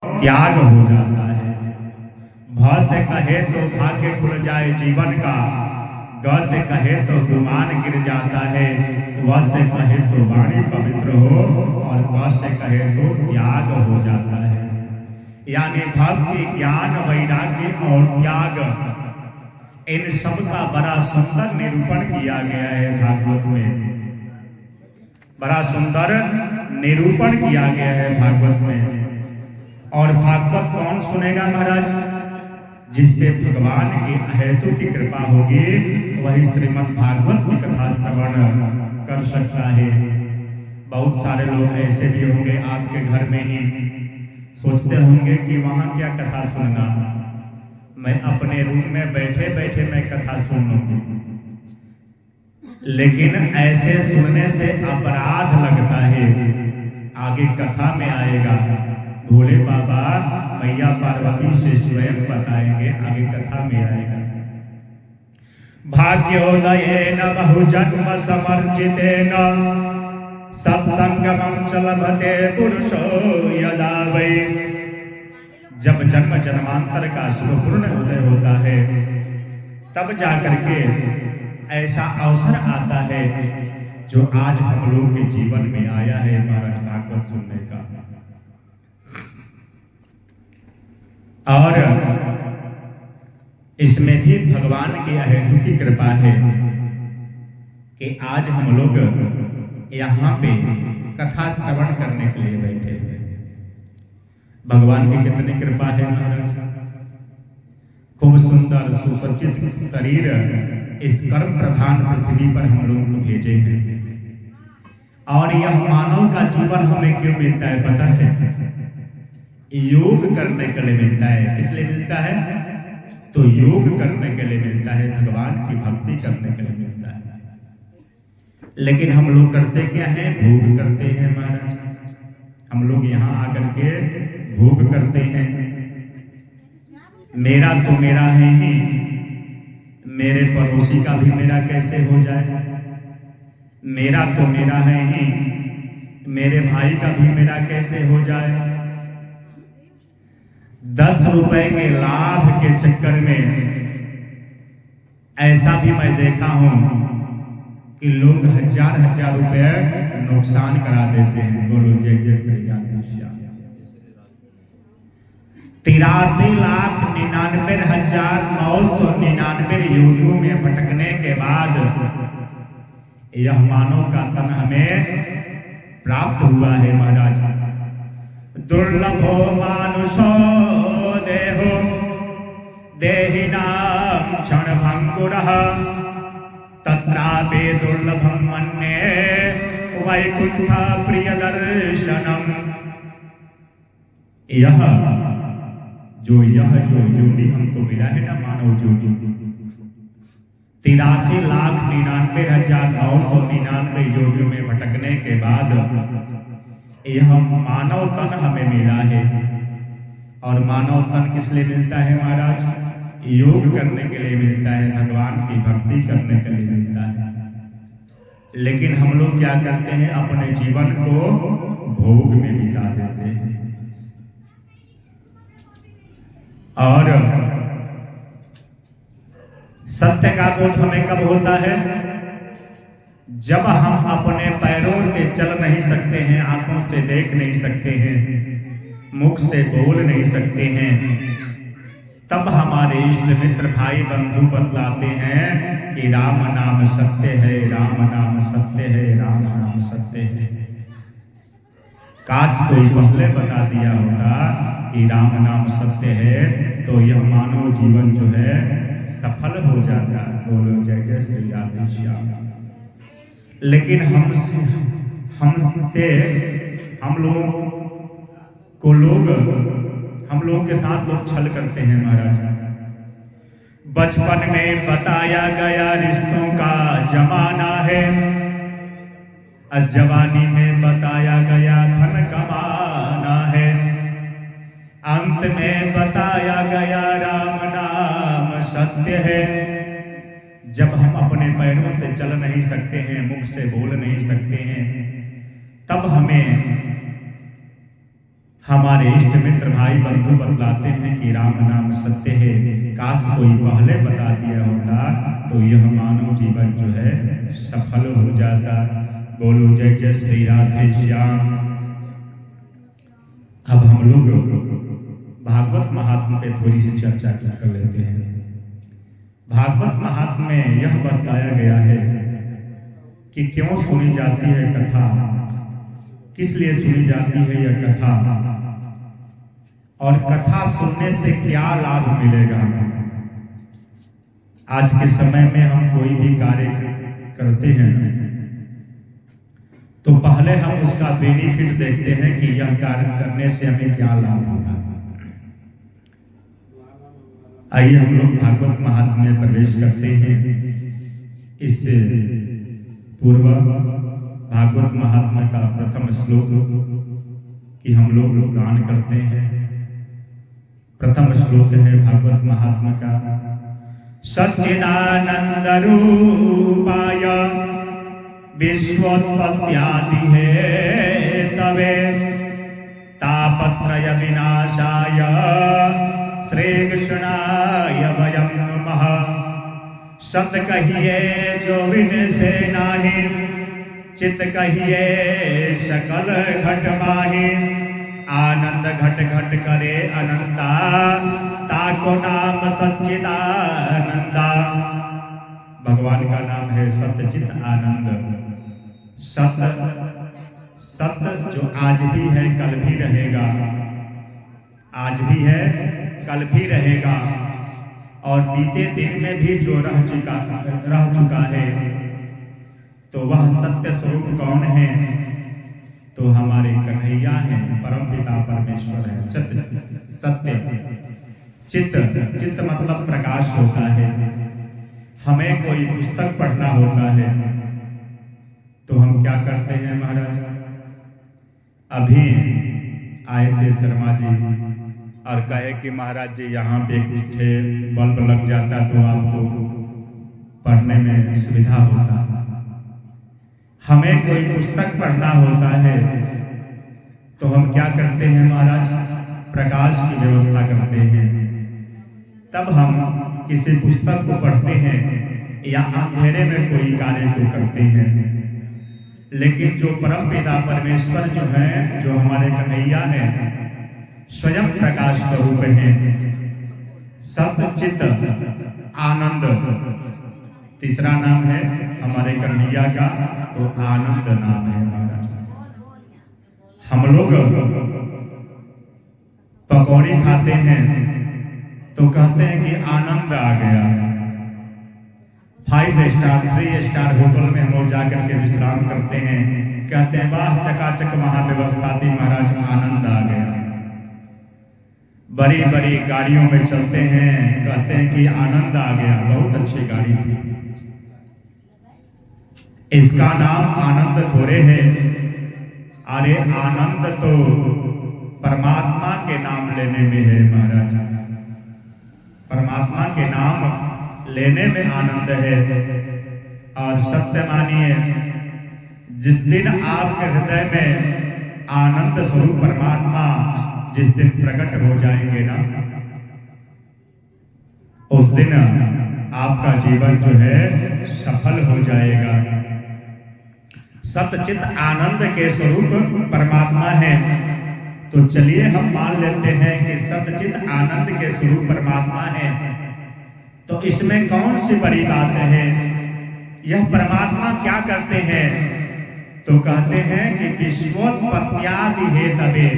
त्याग हो जाता है। भ से कहे तो भाग्य खुल जाए जीवन का, ग से कहे तो गुमान गिर जाता है, व से कहे तो वाणी पवित्र हो, और क से कहे तो त्याग हो जाता है। यानी भक्ति, ज्ञान, वैराग्य और त्याग, इन सब का बड़ा सुंदर निरूपण किया गया है भागवत में। बड़ा सुंदर निरूपण किया गया है भागवत में। और भागवत कौन सुनेगा महाराज? जिस पे भगवान की अहेतु की कृपा होगी वही श्रीमद् भागवत की कथा श्रवण कर सकता है। बहुत सारे लोग ऐसे भी होंगे आपके घर में ही सोचते होंगे कि वहां क्या कथा सुनना, मैं अपने रूम में बैठे बैठे मैं कथा सुन लूंगी। लेकिन ऐसे सुनने से अपराध लगता है। आगे कथा में आएगा, भोले बाबा मैया पार्वती से स्वयं बताएंगे, आगे कथा में आएगा। भाग्योदयेन बहुजन्म समर्जितेन सत्संगमं च लभते पुरुषो यदा वै। जब जन्म जन्मांतर का शुभपूर्ण उदय होता है तब जाकर के ऐसा अवसर आता है जो आज हम लोग के जीवन में आया है महाराज भागवत सुनने का। और इसमें भी भगवान की अहेतु की कृपा है कि आज हम लोग यहाँ पे कथा श्रवण करने के लिए बैठे हैं। भगवान की कितनी कृपा है महाराज। खूब सुंदर सुसज्जित शरीर इस कर्म प्रधान पृथ्वी पर हम लोगों को भेजे हैं। और यह मानव का जीवन हमें क्यों मिलता है पता है? योग करने के लिए मिलता है। किस लिए मिलता है? तो योग करने के लिए मिलता है, भगवान की भक्ति करने के लिए मिलता है। लेकिन हम लोग करते क्या है? भोग करते हैं महाराज। हम लोग यहाँ आकर के भोग करते हैं। मेरा तो मेरा है ही, मेरे पड़ोसी का भी मेरा कैसे हो जाए। मेरा तो मेरा है ही, मेरे भाई का भी मेरा कैसे हो जाए। 10 रुपए के लाभ के चक्कर में ऐसा भी मैं देखा हूं कि लोग हजार रुपए नुकसान करा देते हैं। बोलो जय जय श्री राधे श्याम। 83,99,999 योनियों में भटकने के बाद यह मानव का तन हमें प्राप्त हुआ है महाराज। दुर्लभो मानुषो देहो देहिनां क्षणभंगुरः तत्रापि दुर्लभं मन्ये वैकुंठ प्रियदर्शनम्। यह जो योनि हमको मिला है ना, मानव योनि, 83,99,999 योनियों में भटकने के बाद यह मानव तन हमें मिला है। और मानव तन किस लिए मिलता है महाराज? योग करने के लिए मिलता है, भगवान की भक्ति करने के लिए मिलता है। लेकिन हम लोग क्या करते हैं? अपने जीवन को भोग में बिता देते हैं। और सत्य का बोध हमें कब होता है? जब हम अपने पैरों से चल नहीं सकते हैं, आंखों से देख नहीं सकते हैं, मुख से बोल नहीं सकते हैं, तब हमारे इष्ट मित्र भाई बंधु बतलाते हैं कि राम नाम सत्य है, राम नाम सत्य है, राम नाम सत्य है। काश कोई पहले बता दिया होता कि राम नाम सत्य है तो यह मानव जीवन जो है सफल हो जाता। बोलो जय जय श्री राधे श्याम। लेकिन हम लोग के साथ लोग छल करते हैं महाराज। बचपन में बताया गया रिश्तों का जमाना है, जवानी में बताया गया धन कमाना है, अंत में बताया गया राम नाम सत्य है। जब हम अपने पैरों से चल नहीं सकते हैं, मुख से बोल नहीं सकते हैं, तब हमें हमारे इष्ट मित्र भाई बंधु बतलाते हैं कि राम नाम सत्य है, काश कोई पहले बता दिया होता तो यह मानव जीवन जो है सफल हो जाता। बोलो जय जय श्री राधे श्याम। अब हम लोग भागवत महात्म पे थोड़ी सी चर्चा कर लेते हैं। भागवत महात्म में यह बताया गया है कि क्यों सुनी जाती है कथा, किस लिए सुनी जाती है यह कथा, और कथा सुनने से क्या लाभ मिलेगा हमें। आज के समय में हम कोई भी कार्य करते हैं तो पहले हम उसका बेनिफिट देखते हैं कि यह कार्य करने से हमें क्या लाभ होगा। आइए हम लोग भागवत महात्म्य में प्रवेश करते हैं। इससे पूर्व भागवत महात्म्य का प्रथम श्लोक कि हम लोग गान करते हैं। प्रथम श्लोक है भागवत महात्म्य का। सच्चिदानंद रूपाय विश्वोत्पत्त्यादि हेतवे तापत्रय विनाशाय श्री कृष्णाय वयं नमः। सत कहिए जो विन से नाही, चित कहिए सकल घट माही। आनंद घट घट करे अनंता, ताको नाम सच्चिदानंदा। भगवान का नाम है सत्यचित आनंद। सत्य जो आज भी है कल भी रहेगा, आज भी है कल भी रहेगा, और बीते दिन में भी जो रह चुका है, तो वह सत्य स्वरूप कौन है? तो हमारे कन्हैया हैं, परमपिता परमेश्वर है। सत्य चित्त मतलब प्रकाश होता है। हमें कोई पुस्तक पढ़ना होता है तो हम क्या करते हैं महाराज? अभी आए थे शर्मा जी और कहे कि महाराज जी यहाँ पे एक बल्ब लग जाता तो आपको पढ़ने में सुविधा होता। हमें कोई पुस्तक पढ़ना होता है तो हम क्या करते हैं महाराज? प्रकाश की व्यवस्था करते हैं, तब हम किसी पुस्तक को पढ़ते हैं या अंधेरे में कोई कार्य को करते हैं। लेकिन जो परमपिता परमेश्वर जो है, जो हमारे कन्हैया है, स्वयं प्रकाश स्वरूप है, सच्चित आनंद। तीसरा नाम है हमारे कन्हैया का तो आनंद नाम है महाराज। हम लोग पकौड़ी खाते हैं तो कहते हैं कि आनंद आ गया। 5 स्टार 3 स्टार होटल में हम लोग जाकर के विश्राम करते हैं, कहते हैं वाह चकाचक वहां व्यवस्था थी महाराज, आनंद आ गया। बड़ी बड़ी गाड़ियों में चलते हैं, कहते हैं कि आनंद आ गया, बहुत अच्छी गाड़ी थी। इसका नाम आनंद थोड़े है। अरे आनंद तो परमात्मा के नाम लेने में है महाराज। परमात्मा के नाम लेने में आनंद है। और सत्य मानिए, जिस दिन आपके हृदय में आनंद स्वरूप परमात्मा जिस दिन प्रकट हो जाएंगे ना, उस दिन आपका जीवन जो है सफल हो जाएगा। सतचित आनंद के स्वरूप परमात्मा है। तो चलिए हम मान लेते हैं कि सतचित आनंद के स्वरूप परमात्मा है, तो इसमें कौन सी बड़ी बात है? यह परमात्मा क्या करते हैं? तो कहते हैं कि विश्वोत्पत्त्यादि हेतवे,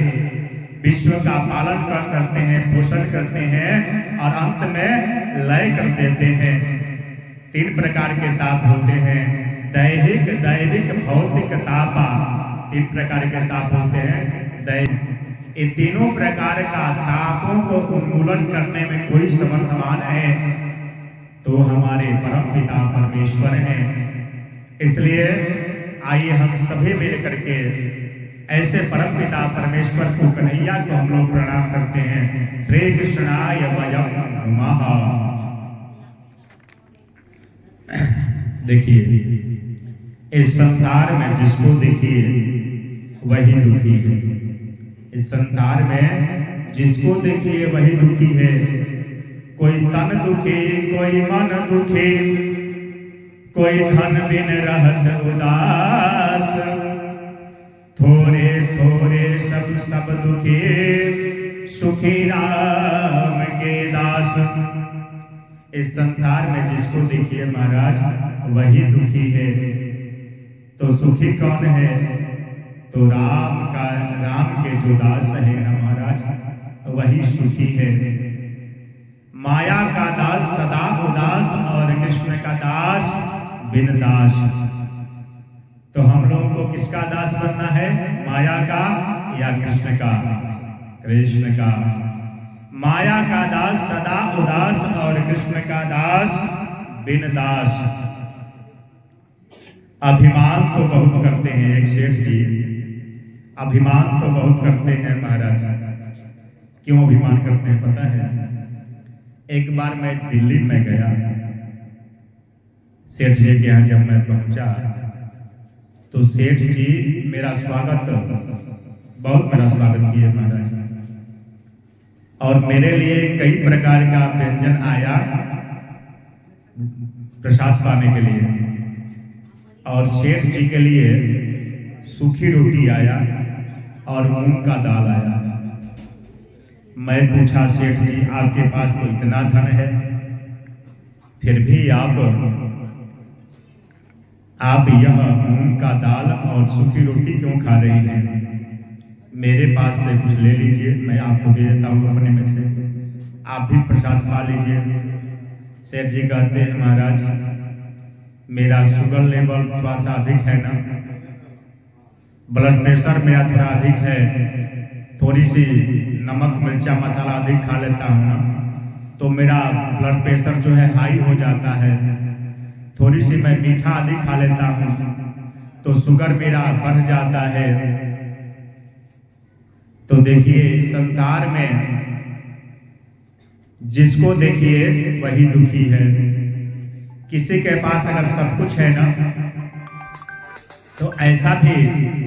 विश्व का पालन करते हैं, पोषण करते हैं और अंत में लय कर देते हैं। 3 प्रकार के ताप होते हैं, दैहिक दैविक भौतिक तापा। 3 प्रकार के ताप होते हैं दैहिक। ये तीनों प्रकार का तापों को उन्मूलन करने में कोई समर्थवान है तो हमारे परम पिता परमेश्वर हैं। इसलिए आइए हम सभी मिल करके ऐसे परम पिता परमेश्वर को, कन्हैया को हम लोग प्रणाम करते हैं। श्री कृष्णाय वयं नमः। देखिए, इस संसार में जिसको देखिए वही दुखी है। इस संसार में जिसको देखिए वही दुखी है। कोई तन दुखी, कोई मन दुखी, कोई धन बिन रहत उदास, थोड़े थोड़े सब दुखी, सुखी राम के दास। इस संसार में जिसको देखिए महाराज वही दुखी है। तो सुखी कौन है? तो राम के जो दास है ना महाराज, वही सुखी है। माया का दास सदा उदास और कृष्ण का दास बिन दास। तो हम लोगों को किसका दास बनना है? माया का या कृष्ण का? कृष्ण का। माया का दास सदा उदास और कृष्ण का दास बिन दास। अभिमान तो बहुत करते हैं एक सेठ जी, अभिमान तो बहुत करते हैं महाराज। क्यों अभिमान करते हैं पता है? एक बार मैं दिल्ली में गया, सेठ जी के यहाँ जब मैं पहुंचा तो सेठ जी मेरा स्वागत, बहुत मेरा स्वागत किए महाराज। और मेरे लिए कई प्रकार का व्यंजन आया प्रसाद पाने के लिए। और सेठ जी के लिए सूखी रोटी आया और मूंग का दाल आया। मैं पूछा, सेठ जी आपके पास तो इतना धन है, फिर भी आप यह मूंग का दाल और सूखी रोटी क्यों खा रही हैं? मेरे पास से कुछ ले लीजिए, मैं आपको दे देता हूँ अपने में से, आप भी प्रसाद पा लीजिए। सेठ जी कहते हैं, महाराज मेरा शुगर लेवल थोड़ा सा अधिक है ना, ब्लड प्रेशर मेरा थोड़ा अधिक है, थोड़ी सी नमक मिर्चा मसाला अधिक खा लेता हूँ ना, तो मेरा ब्लड प्रेशर जो है हाई हो जाता है। थोड़ी सी मैं मीठा अधिक खा लेता हूँ तो शुगर मेरा बढ़ जाता है। तो देखिए इस संसार में जिसको देखिए वही दुखी है। किसी के पास अगर सब कुछ है ना तो ऐसा भी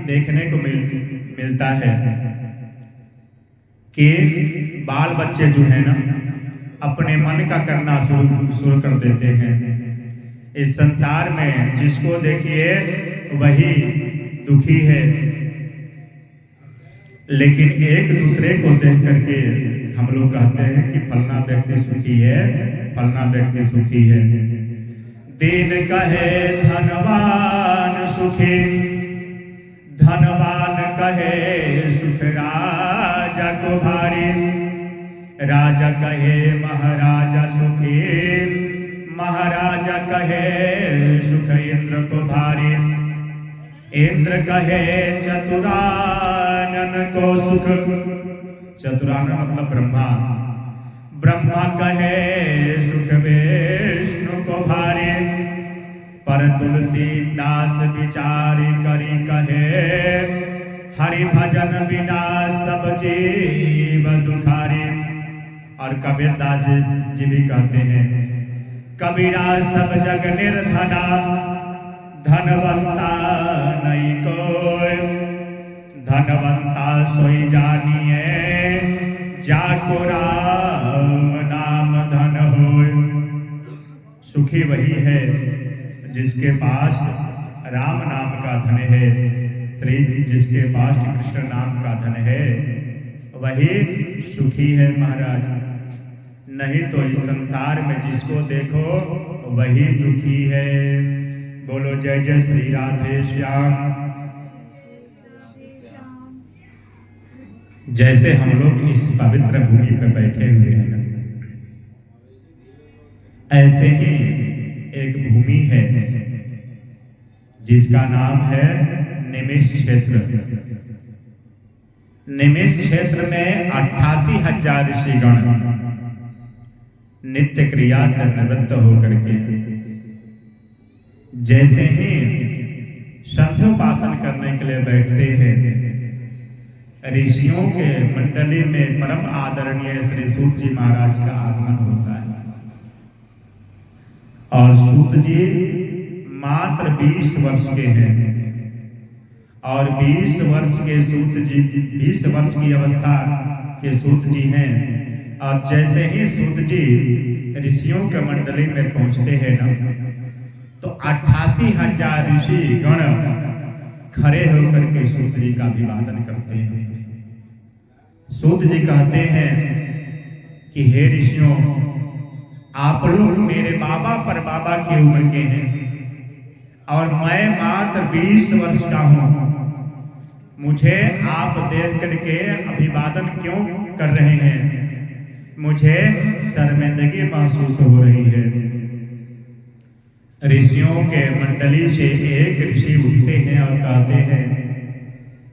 देखने को मिलता है कि बाल बच्चे जो है ना अपने मन का करना शुरू कर देते हैं। इस संसार में जिसको देखिए वही दुखी है। लेकिन एक दूसरे को देख करके हम लोग कहते हैं कि फलना व्यक्ति सुखी है, फलना व्यक्ति सुखी है। दीन कहे धनवान सुखी, धनवान कहे सुख राजा को भारी, राजा कहे महाराजा सुखी, महाराजा कहे सुख इंद्र को भारी, इंद्र कहे चतुरानन को सुख, चतुरानन मतलब ब्रह्मा, ब्रह्मा कहे सुख विष्णु को भारी, पर तुलसीदास विचारी करी कहे, हरि भजन बिना सब जीव दुखारी। और कबीरदास जी भी कहते हैं, कबीरा सब जग निर्धना, धनवंता नहीं कोई, धनवंता सोई जानिए, जाको राम नाम धन होय। सुखी वही है जिसके पास राम नाम का धन है, जिसके पास कृष्ण नाम का धन है वही सुखी है महाराज। नहीं तो इस संसार में जिसको देखो वही दुखी है। बोलो जय जय श्री राधे श्याम। जैसे हम लोग इस पवित्र भूमि पर बैठे हुए हैं, ऐसे ही एक भूमि है जिसका नाम है निमिष क्षेत्र। निमिष क्षेत्र में 88,000 ऋषिगण नित्य क्रिया से निवृत्त होकर के जैसे ही संध्योपासन करने के लिए बैठते हैं, ऋषियों के मंडली में परम आदरणीय श्री सूत जी महाराज का आगमन होता है। और सूत जी मात्र 20 वर्ष के हैं और 20 वर्ष के सूत जी, 20 वर्ष की अवस्था के सूत जी हैं। और जैसे ही सूत जी ऋषियों के मंडली में पहुंचते हैं ना, तो 88,000 ऋषि गण खड़े होकर के सूत जी का अभिवादन करते हैं। सूत जी कहते हैं कि हे ऋषियों, आप लोग मेरे बाबा पर बाबा की उम्र के हैं और मैं मात्र 20 वर्ष का हूं। मुझे आप देख करके अभिवादन क्यों कर रहे हैं? मुझे शर्मिंदगी महसूस हो रही है। ऋषियों के मंडली से एक ऋषि उठते हैं और कहते हैं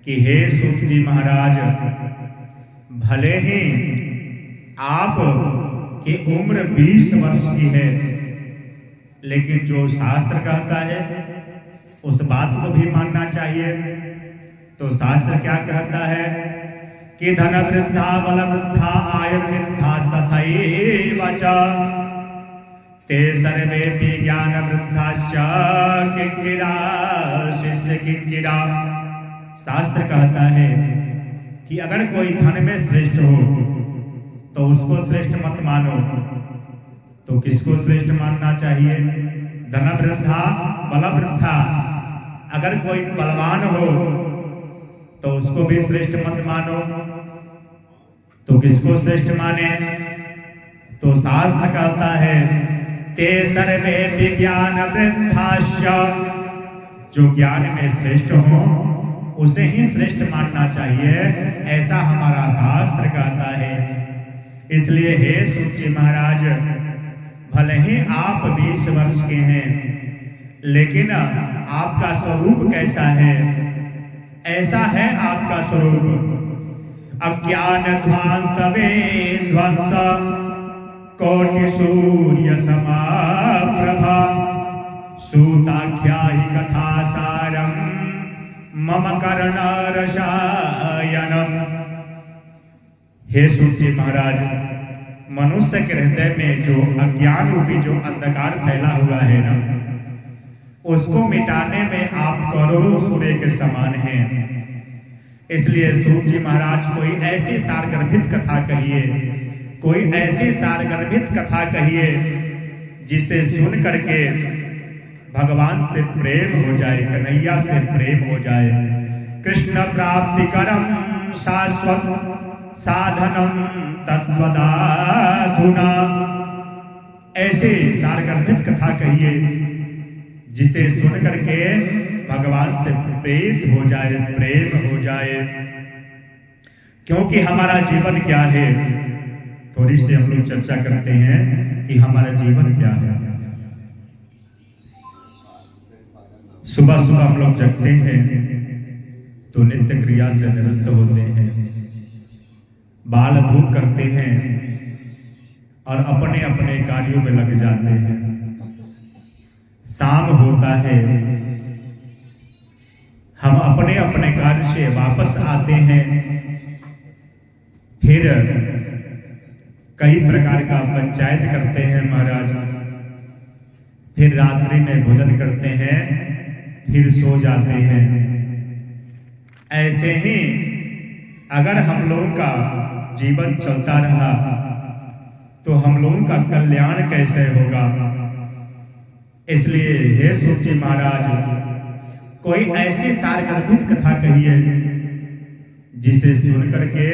कि हे सूत जी महाराज, भले ही आप की उम्र 20 वर्ष की है, लेकिन जो शास्त्र कहता है उस बात को भी मानना चाहिए। तो शास्त्र क्या कहता है कि धन वृद्धा बल वृद्धा आयुर्वृद्धा तथैव च ते सर्वेपि ज्ञान वृद्धाश्च किंकिरा शिष्य किंकिरा। शास्त्र कहता है कि अगर कोई धन में श्रेष्ठ हो तो उसको श्रेष्ठ मत मानो। तो किसको श्रेष्ठ मानना चाहिए? धन वृद्धा बल वृद्धा। अगर कोई बलवान हो तो उसको भी श्रेष्ठ मत मानो। तो किसको श्रेष्ठ माने? तो शास्त्र कहता है ते सर्वे विज्ञान वृद्धाश्च, जो ज्ञान में श्रेष्ठ हो उसे ही श्रेष्ठ मानना चाहिए, ऐसा हमारा शास्त्र कहता है। इसलिए हे सूत जी महाराज, भले ही आप 20 वर्ष के हैं, लेकिन आपका स्वरूप कैसा है? ऐसा है आपका स्वरूप, अज्ञान ध्वांतवे ध्वंस कोटि सूर्य समाप्रभा सूताख्या ही कथा सारम मम कर्ण रसायनम। हे सूत जी महाराज, मनुष्य के हृदय में जो अज्ञान रूपी जो अंधकार फैला हुआ है ना, उसको मिटाने में आप करोड़ों सूर्य के समान हैं। इसलिए सूत जी महाराज, कोई ऐसी सारगर्भित कथा कहिए, कोई ऐसी सारगर्भित कथा कहिए जिसे सुन करके भगवान से प्रेम हो जाए, कन्हैया से प्रेम हो जाए। कृष्ण प्राप्ति करम शाश्वत साधनम तत्वदाधुना। ऐसे सारगर्भित कथा कहिए जिसे सुन करके भगवान से प्रीत हो जाए, प्रेम हो जाए। क्योंकि हमारा जीवन क्या है, थोड़ी सी हम लोग चर्चा करते हैं कि हमारा जीवन क्या है। सुबह सुबह हम लोग जगते हैं तो नित्य क्रिया से निवृत्त होते हैं, बाल भूख करते हैं और अपने अपने कार्यों में लग जाते हैं। शाम होता है, हम अपने अपने कार्य से वापस आते हैं, फिर कई प्रकार का पंचायत करते हैं महाराज, फिर रात्रि में भोजन करते हैं, फिर सो जाते हैं। ऐसे ही अगर हम लोगों का जीवन चलता रहा तो हम लोगों का कल्याण कैसे होगा? इसलिए हे सूत जी महाराज, कोई ऐसी सारगर्भित कथा कहिए जिसे सुन करके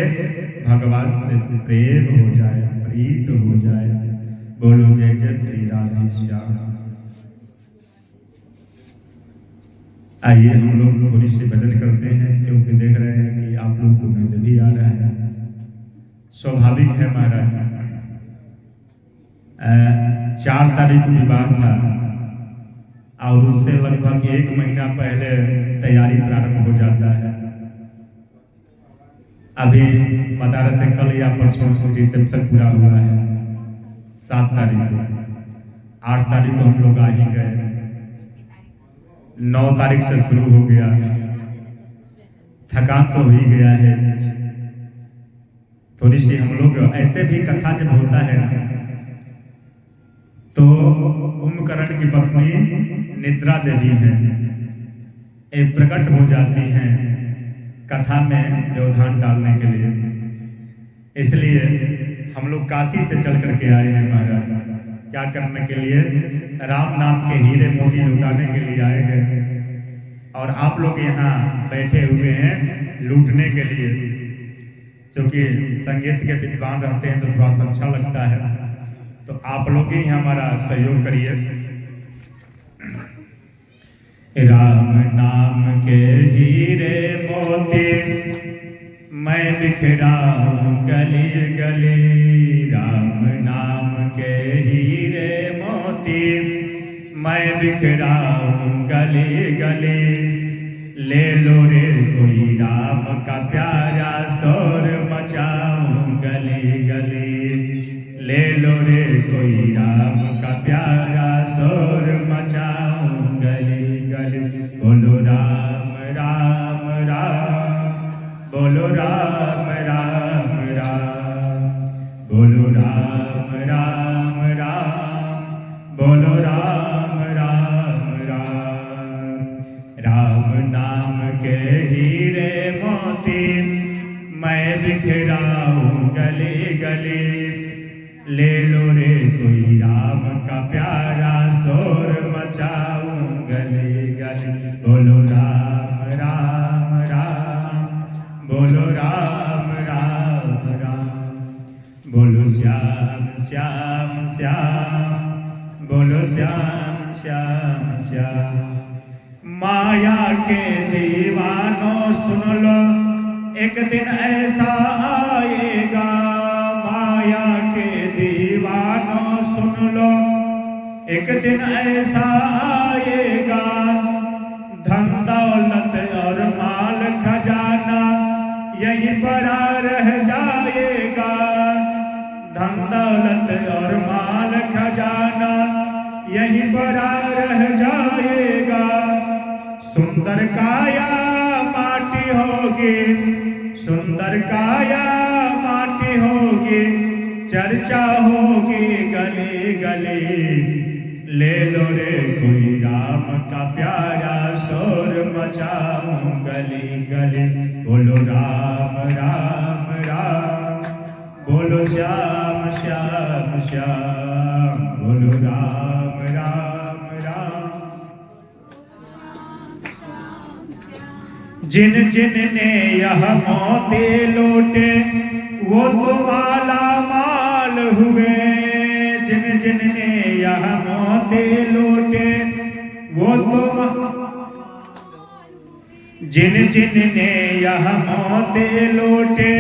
भगवान से प्रेम हो जाए, प्रीत हो जाए। बोलो जय जय श्री राधे श्याम। आइए हम लोग थोड़ी सी भजन करते हैं, क्योंकि देख रहे हैं कि आप लोग को नींद भी आ रहा है। स्वाभाविक है महाराज। 4 तारीख विवाह था और उससे लगभग 1 महीना पहले तैयारी प्रारंभ हो जाता है। अभी बता रहे थे कल या परसों रिसेप्शन पूरा हुआ है, 7 तारीख को। 8 तारीख को हम लोग आ ही गए, 9 तारीख से शुरू हो गया। थकान तो ही गया है। थोड़ी सी हम लोग ऐसे भी कथा जब होता है तो कुंभकर्ण की पत्नी निद्रा देवी है, प्रकट हो जाती हैं कथा में व्यवधान डालने के लिए। इसलिए हम लोग काशी से चल करके आए हैं महाराज। क्या करने के लिए? राम नाम के हीरे मोती लुटाने के लिए आए हैं। और आप लोग यहाँ बैठे हुए हैं लूटने के लिए। क्योंकि संगीत के विद्वान रहते हैं तो थोड़ा सा अच्छा लगता है, तो आप लोग ही हमारा सहयोग करिए। राम नाम के हीरे मोती मैं बिखराऊं गली गली। राम नाम के हीरे मोती मैं बिखराऊं गली गली। ले लो रे कोई राम का प्यारा शोर मचाऊं गली गली। ले लो रे कोई राम का प्यारा शोर मचाऊं गली गली। बोलो राम राम राम, बोलो राम राम राम, बोलो राम राम राम, बोलो राम राम राम। राम नाम के हीरे मोती मैं बिखराऊं गली गली। ले लो रे कोई राम का प्यारा शोर मचाऊं गली गली। बोलो राम राम राम, बोलो राम राम राम, बोलो श्याम श्याम श्याम, बोलो श्याम श्याम श्याम। माया के दीवानों सुन लो, एक दिन ऐसा आएगा। माया के दीवानों सुन लो, एक दिन ऐसा आएगा। धन दौलत और माल खजाना यहीं पर रह जाएगा। धन दौलत और माल खजाना यहीं पर रह जाएगा। सुंदर काया माटी होगी, सुंदर काया माटी होगी। चर्चा होगी गली गली। ले लो रे कोई राम का प्यारा शोर मचाऊं गली गली। बोलो राम राम राम, बोलो श्याम श्याम श्याम, बोलो राम राम राम। जिन जिन ने यह मोती लूटे वो तो माला माल हुए। जिन जिन ने यह मोती लूटे वो तो जिन जिन ने यह मोती लूटे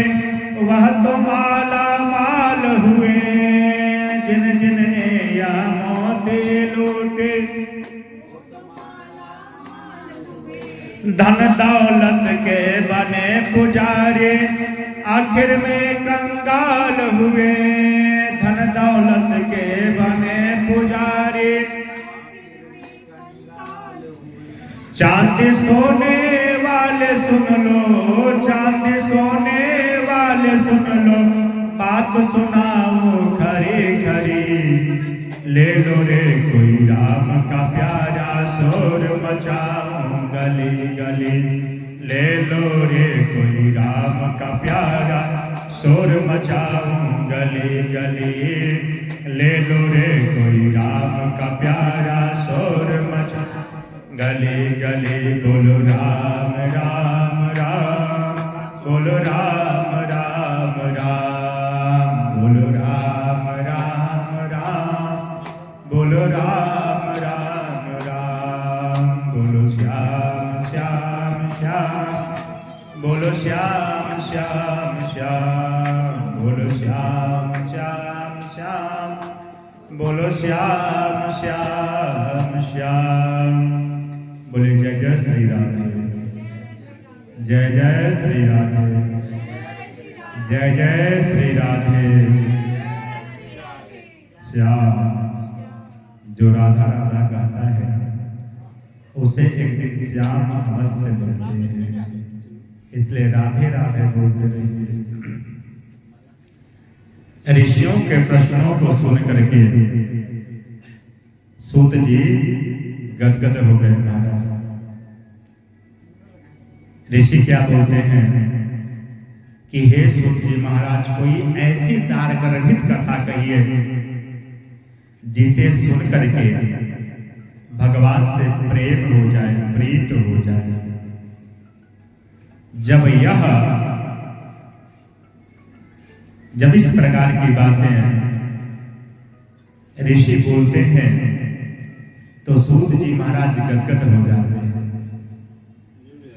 वह तो माला माल हुए। जिन जिन ने यह मोती लूटे धन दौलत के बने पुजारी आखिर में कंगाल हुए। धन दौलत के बने पुजारी चांदी सोने वाले सुन लो, चांदी सोने वाले सुन लो। बात सुनाओ खरी खरी। ले लो रे कोई राम का प्यारा शोर मचाऊं गली गली। ले लो रे कोई राम का प्यारा शोर मचाऊं गली गली। ले लो रे कोई राम का प्यारा शोर मचाऊं गली गली। बोलो राम राम राम, बोलो राम राम राम, बोलो राम राम राम, बोलो राम राम राम। बोलो श्याम श्याम श्याम, बोलो श्याम श्याम श्याम, बोलो श्याम श्याम श्याम, बोलो श्याम श्याम श्याम। बोले जय जय श्री राधे, जय जय श्री राधे, जय जय श्री राधे। श्याम जो राधा राधा कहता है उसे एक दिन श्याम अवश्य बोलते हैं। इसलिए राधे राधे बोलते रहिए। ऋषियों के प्रश्नों को सुन करके सूत जी गदगद हो गए महाराज। ऋषि क्या बोलते हैं कि हे सूत जी महाराज, कोई ऐसी सारगर्भित कथा कहिए जिसे सुन करके भगवान से प्रेम हो जाए, प्रीत हो जाए। जब इस प्रकार की बातें ऋषि बोलते हैं तो सूत जी महाराज गदगद हो जाते हैं।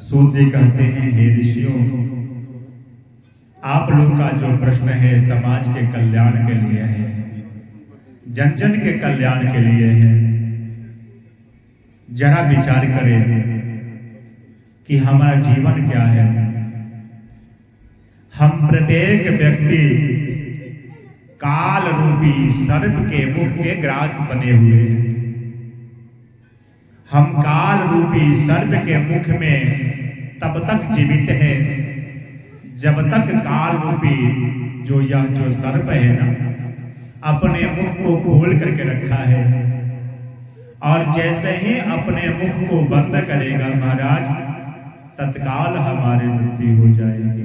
सूत जी कहते हैं, हे ऋषियों, आप लोग का जो प्रश्न है समाज के कल्याण के लिए है, जन जन के कल्याण के लिए है। जरा विचार करें कि हमारा जीवन क्या है। हम प्रत्येक व्यक्ति काल रूपी सर्प के मुख के ग्रास बने हुए हैं। हम काल रूपी सर्प के मुख में तब तक जीवित हैं जब तक काल रूपी जो सर्प है ना, अपने मुख को खोल करके रखा है, और जैसे ही अपने मुख को बंद करेगा महाराज, तत्काल हमारी मृत्यु हो जाएगी।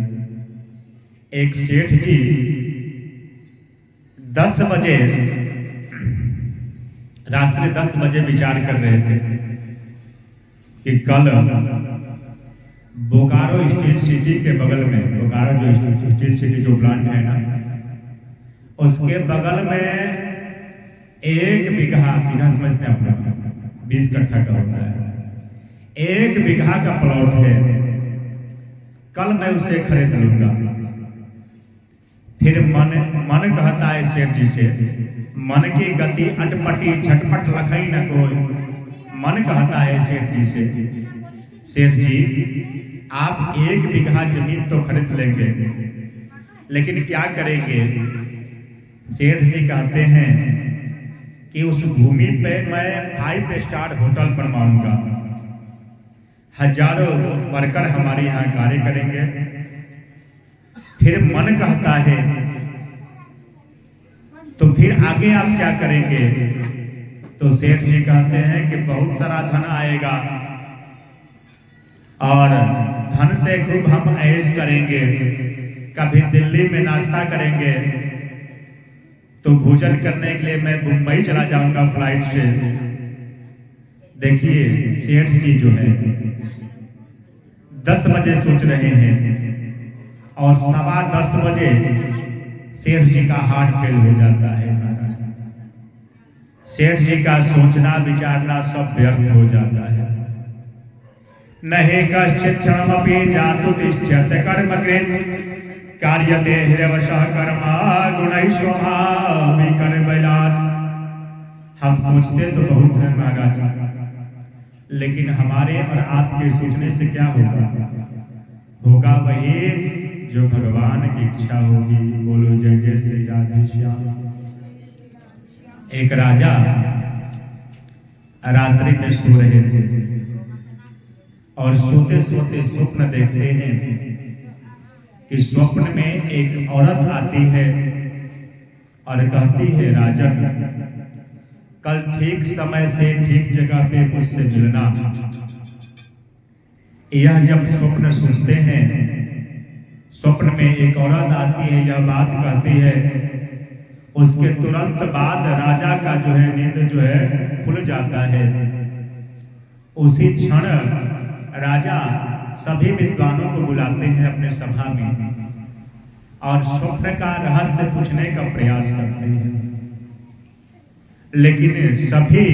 एक सेठ जी 10 बजे, रात्रि 10 बजे विचार कर रहे थे कि कल बोकारो स्टील सिटी के बगल में, बोकारो जो स्टील सिटी जो प्लांट है ना, उसके बगल में 1 बीघा समझते हैं अपना, 20 कट्ठा का होता है, 1 बीघा का प्लॉट है। कल मैं उसे खरीद लूंगा। फिर मन कहता है सेठ जी से, मन की गति अटपटी झटपट लखई न कोई। मन कहता है सेठ जी से, सेठ जी आप 1 बीघा जमीन तो खरीद लेंगे, लेकिन क्या करेंगे? सेठ जी कहते हैं कि उस भूमि पे मैं 5 स्टार होटल बनवाऊंगा, हजारों वर्कर हमारे यहाँ कार्य करेंगे। फिर मन कहता है तो फिर आगे आप क्या करेंगे? तो सेठ जी कहते हैं कि बहुत सारा धन आएगा और धन से खूब हम ऐश करेंगे। कभी दिल्ली में नाश्ता करेंगे तो भोजन करने के लिए मैं मुंबई चला जाऊंगा फ्लाइट से। देखिए सेठ जी जो है 10 बजे सोच रहे हैं और 10:15 बजे सेठ जी का हार्ट फेल हो जाता है। सेठ जी का सोचना विचारना सब व्यर्थ हो जाता है। नहीं कश्चित् क्षणमपि जातु तिष्ठ्यत कर्मकृत् कार्यते ह्यवशः कर्मा गुणैः स्वभाविकर्मबलात्। हम सोचते तो बहुत है महाराज, लेकिन हमारे और आपके सोचने से क्या होगा वही जो भगवान की इच्छा होगी। बोलो जय जय श्री राधे श्याम। एक राजा रात्रि में सो रहे थे और सोते सोते स्वप्न देखते हैं कि स्वप्न में एक औरत आती है और कहती है, राजन कल ठीक समय से ठीक जगह पे मुझसे मिलना। यह जब स्वप्न सुनते हैं, स्वप्न में एक औरत आती है, यह बात कहती है, उसके तुरंत बाद राजा का जो है नींद जो है खुल जाता है। उसी क्षण राजा सभी विद्वानों को बुलाते हैं अपने सभा में और स्वप्न का रहस्य पूछने का प्रयास करते हैं, लेकिन सभी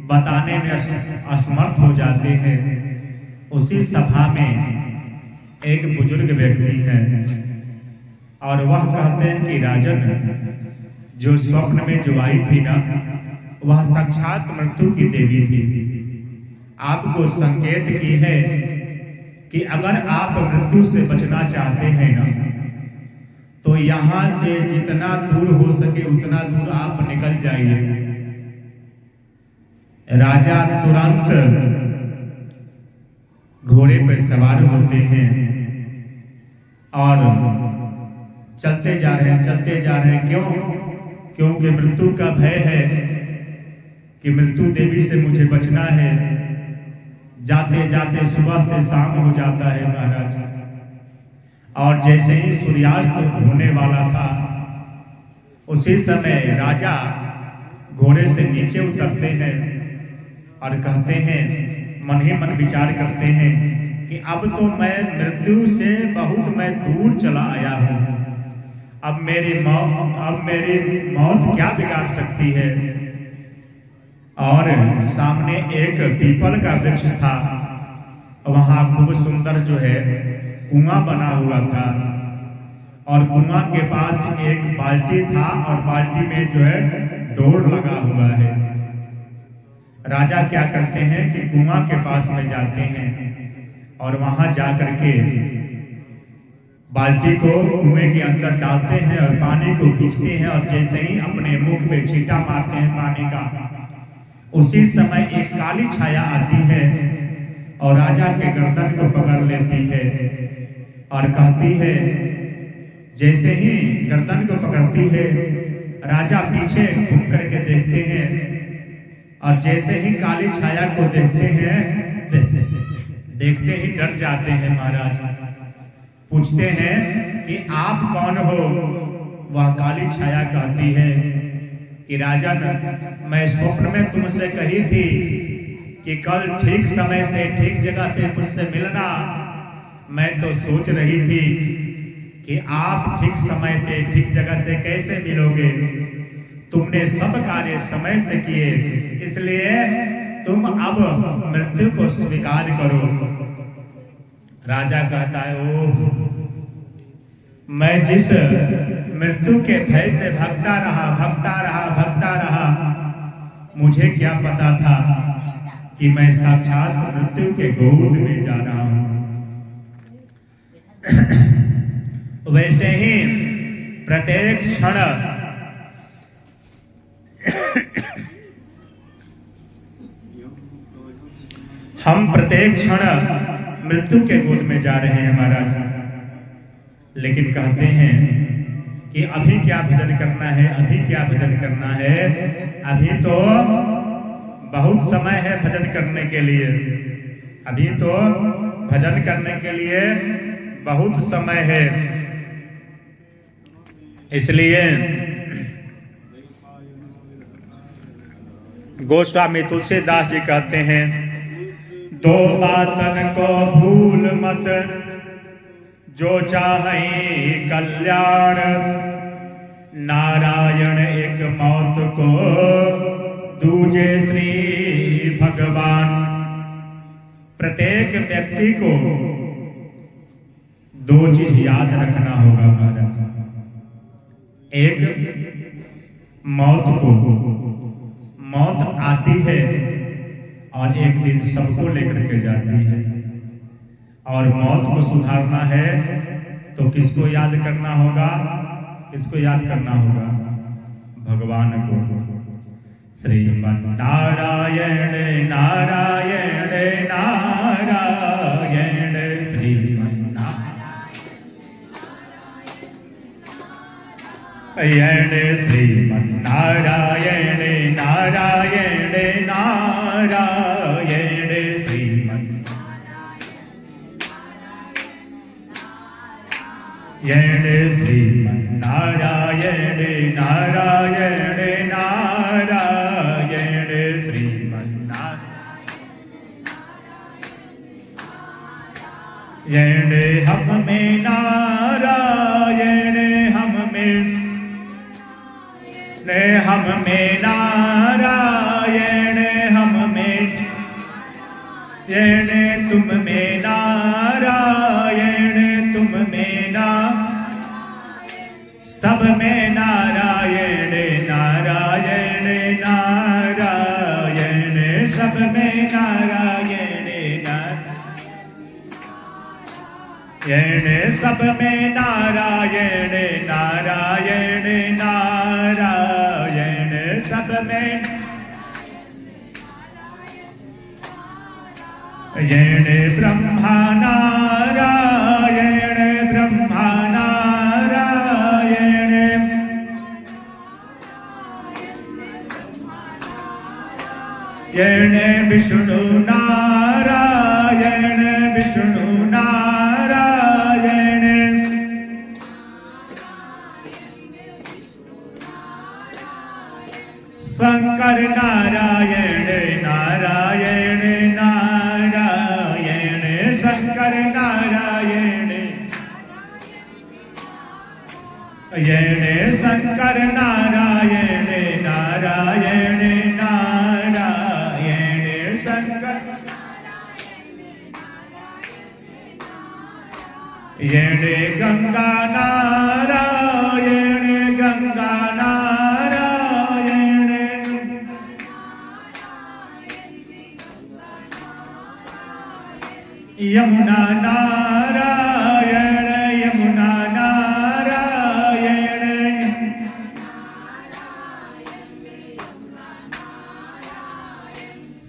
बताने में असमर्थ हो जाते हैं। उसी सभा में एक बुजुर्ग व्यक्ति है और वह कहते हैं कि राजन जो स्वप्न में जो आई थी ना, वह साक्षात मृत्यु की देवी थी। आपको संकेत की है कि अगर आप मृत्यु से बचना चाहते हैं ना, तो यहां से जितना दूर हो सके उतना दूर आप निकल जाइए। राजा तुरंत घोड़े पर सवार होते हैं और चलते जा रहे हैं। क्यों? क्योंकि मृत्यु का भय है कि मृत्यु देवी से मुझे बचना है। जाते जाते सुबह से शाम हो जाता है महाराज। और जैसे ही सूर्यास्त होने वाला था, उसी समय राजा घोड़े से नीचे उतरते हैं और कहते हैं, मन ही मन विचार करते हैं कि अब तो मैं मृत्यु से बहुत मैं दूर चला आया हूं। अब मेरी मौत क्या बिगाड़ सकती है। और सामने एक पीपल का वृक्ष था, वहां खूब सुंदर जो है कुआं बना हुआ था, और कुआं के पास एक बाल्टी था, और बाल्टी में जो है डोर लगा हुआ है। राजा क्या करते हैं कि कुआं के पास में जाते हैं और वहां जाकर के बाल्टी को कुएं के अंदर डालते हैं और पानी को खींचते हैं, और जैसे ही अपने मुख पे छींटा मारते हैं पानी का, उसी समय एक काली छाया आती है और राजा के गर्दन को पकड़ लेती है और कहती है, जैसे ही गर्दन को पकड़ती है, राजा पीछे घूम करके देखते हैं, और जैसे ही काली छाया को देखते हैं, देखते ही डर जाते हैं महाराज। पूछते हैं कि आप कौन हो। वह काली छाया कहती है कि राजन, मैं स्वप्न में तुमसे कही थी कि कल ठीक समय से ठीक जगह पे मुझसे मिलना। मैं तो सोच रही थी कि आप ठीक समय पे ठीक जगह से कैसे मिलोगे। तुमने सब कार्य समय से किए, इसलिए तुम अब मृत्यु को स्वीकार करो। राजा कहता है, ओह, मैं जिस मृत्यु के भय से भागता रहा, मुझे क्या पता था कि मैं साक्षात मृत्यु के गोद में जा रहा हूं। वैसे ही प्रत्येक क्षण हम प्रत्येक क्षण मृत्यु के गोद में जा रहे हैं महाराज। लेकिन कहते हैं कि अभी क्या भजन करना है, अभी क्या भजन करना है, अभी तो बहुत समय है भजन करने के लिए, अभी तो भजन करने के लिए बहुत समय है। इसलिए गोस्वामी तुलसीदास जी कहते हैं, दो बातन को भूल मत, जो चाहे कल्याण, नारायण एक मौत को, दूजे श्री भगवान। प्रत्येक व्यक्ति को दो चीज याद रखना होगा महाराज। एक, मौत आती है और एक दिन सबको लेकर के जाती है, और मौत को सुधारना है तो किसको याद करना होगा, किसको याद करना होगा, भगवान को। श्रीमन नारायण नारायण नारायण, श्रीमन नारायण श्रीमन नारायण नारायण नारायण, श्रीमन श्रीमन नारायण नारायण नारायण, श्रीमन नारायण। हम में नारायण, हम में नारायण, हम में तुम में नारायण, तुम में सब में नारायण नारायण नारायण, सब में नारायण नारायण, सब में नारायण नारायण नारायण, सब में ब्रह्मा नारायण, ब्रह्मा नारायण, विष्णु नारायण विष्णु नारायण शंकर नारायण नारायण नारायण शंकर नारायण शंकर नारायण नारायण नारायण शंकर गंगा नारायण गंगा नारायण यमुना नारायण यमुना नारायण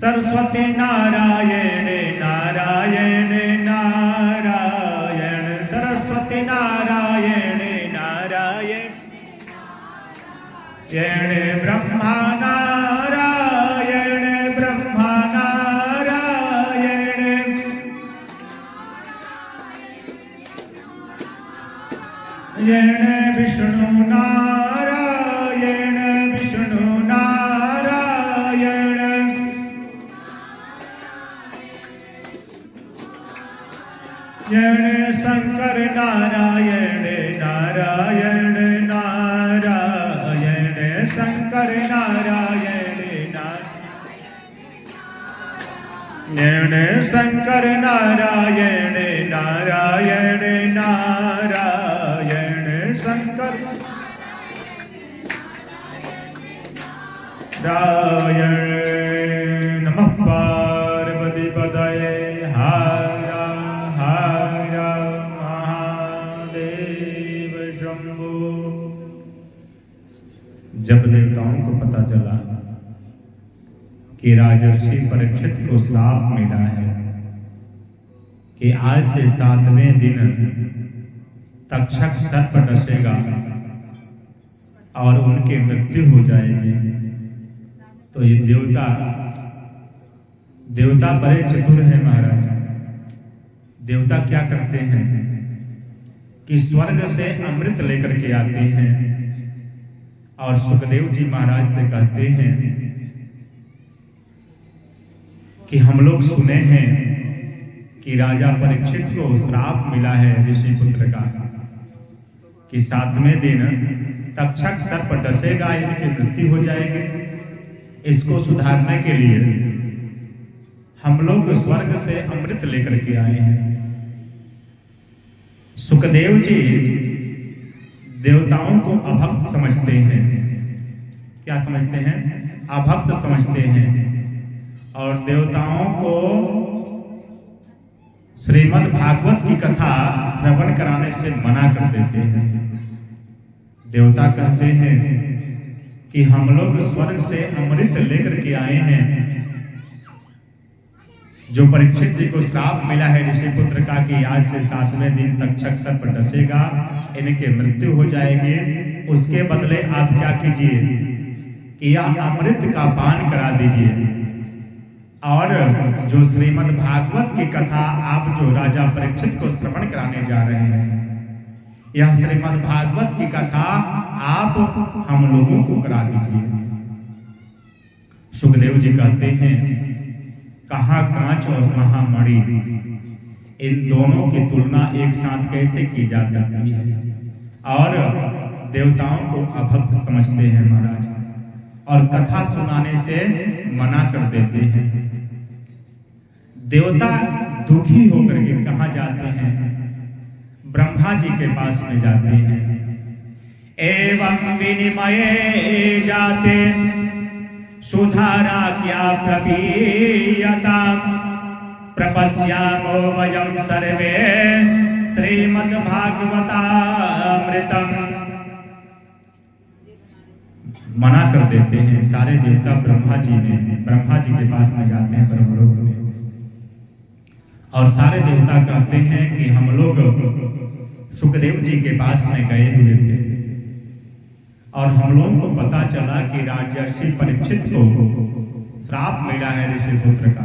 सरस्वती नारायण नारायण नारायण सरस्वती नारायण नारायण ब्रह्मा नारायण ब्रह्मा नारायण विष्णु नारायण विष्णु नारायण शंकर नारायण नारायण नारायण शंकर नारायण नारायण शंकर नारायण नारायण नारायण शंकर नारायण नमः पार्वती पतये हर हर महादेव शंभो। जब देवताओं को पता चला कि राजर्षि परीक्षित को श्राप मिला है कि आज से 7वें दिन तक्षक सर्प डसेगा और उनकी मृत्यु हो जाएगी, तो ये देवता बड़े चतुर हैं महाराज। देवता क्या करते हैं कि स्वर्ग से अमृत लेकर के आते हैं और सुखदेव जी महाराज से कहते हैं कि हम लोग सुने हैं कि राजा परीक्षित को श्राप मिला है ऋषि पुत्र का कि 7वें दिन तक्षक सर्प डसेगा, इनकी मृत्यु हो जाएगी। इसको सुधारने के लिए हम लोग स्वर्ग से अमृत लेकर के आए हैं। सुखदेव जी देवताओं को अभक्त समझते हैं। क्या समझते हैं? अभक्त समझते हैं और देवताओं को श्रीमद् भागवत की कथा श्रवण कराने से मना कर देते हैं। देवता कहते हैं कि हम लोग स्वर्ग से अमृत लेकर के आए हैं। जो परीक्षित जी को श्राप मिला है ऋषि पुत्र का कि आज से 7वें दिन तक्षक सर्प डसेगा, इनकी मृत्यु हो जाएगी, उसके बदले आप क्या कीजिए कि यह अमृत का पान करा दीजिए और जो श्रीमद् भागवत की कथा आप जो राजा परीक्षित को श्रवण कराने जा रहे हैं, यह श्रीमद् भागवत की कथा आप हम लोगों को करा दीजिए। सुखदेव जी कहते हैं कहाँ कांच और कहाँ मणि, इन दोनों की तुलना एक साथ कैसे की जा सकती है। और देवताओं को अभक्त समझते हैं महाराज और कथा सुनाने से मना कर देते हैं। देवता दुखी होकर के कहाँ जाते हैं? ब्रह्मा जी के पास में जाते हैं। एवं विनिमये जाते सुधारा क्या प्रपीयता प्रपश्यामो वयं सर्वे श्रीमद्भागवतामृतम्। मना कर देते हैं सारे देवता ब्रह्मा जी के पास में जाते हैं ब्रह्मलोक में और सारे देवता कहते हैं कि हम लोग सुखदेव जी के पास में गए हुए थे और हम लोगों को पता चला कि राजर्षि परीक्षित को श्राप मिला है ऋषि पुत्र का।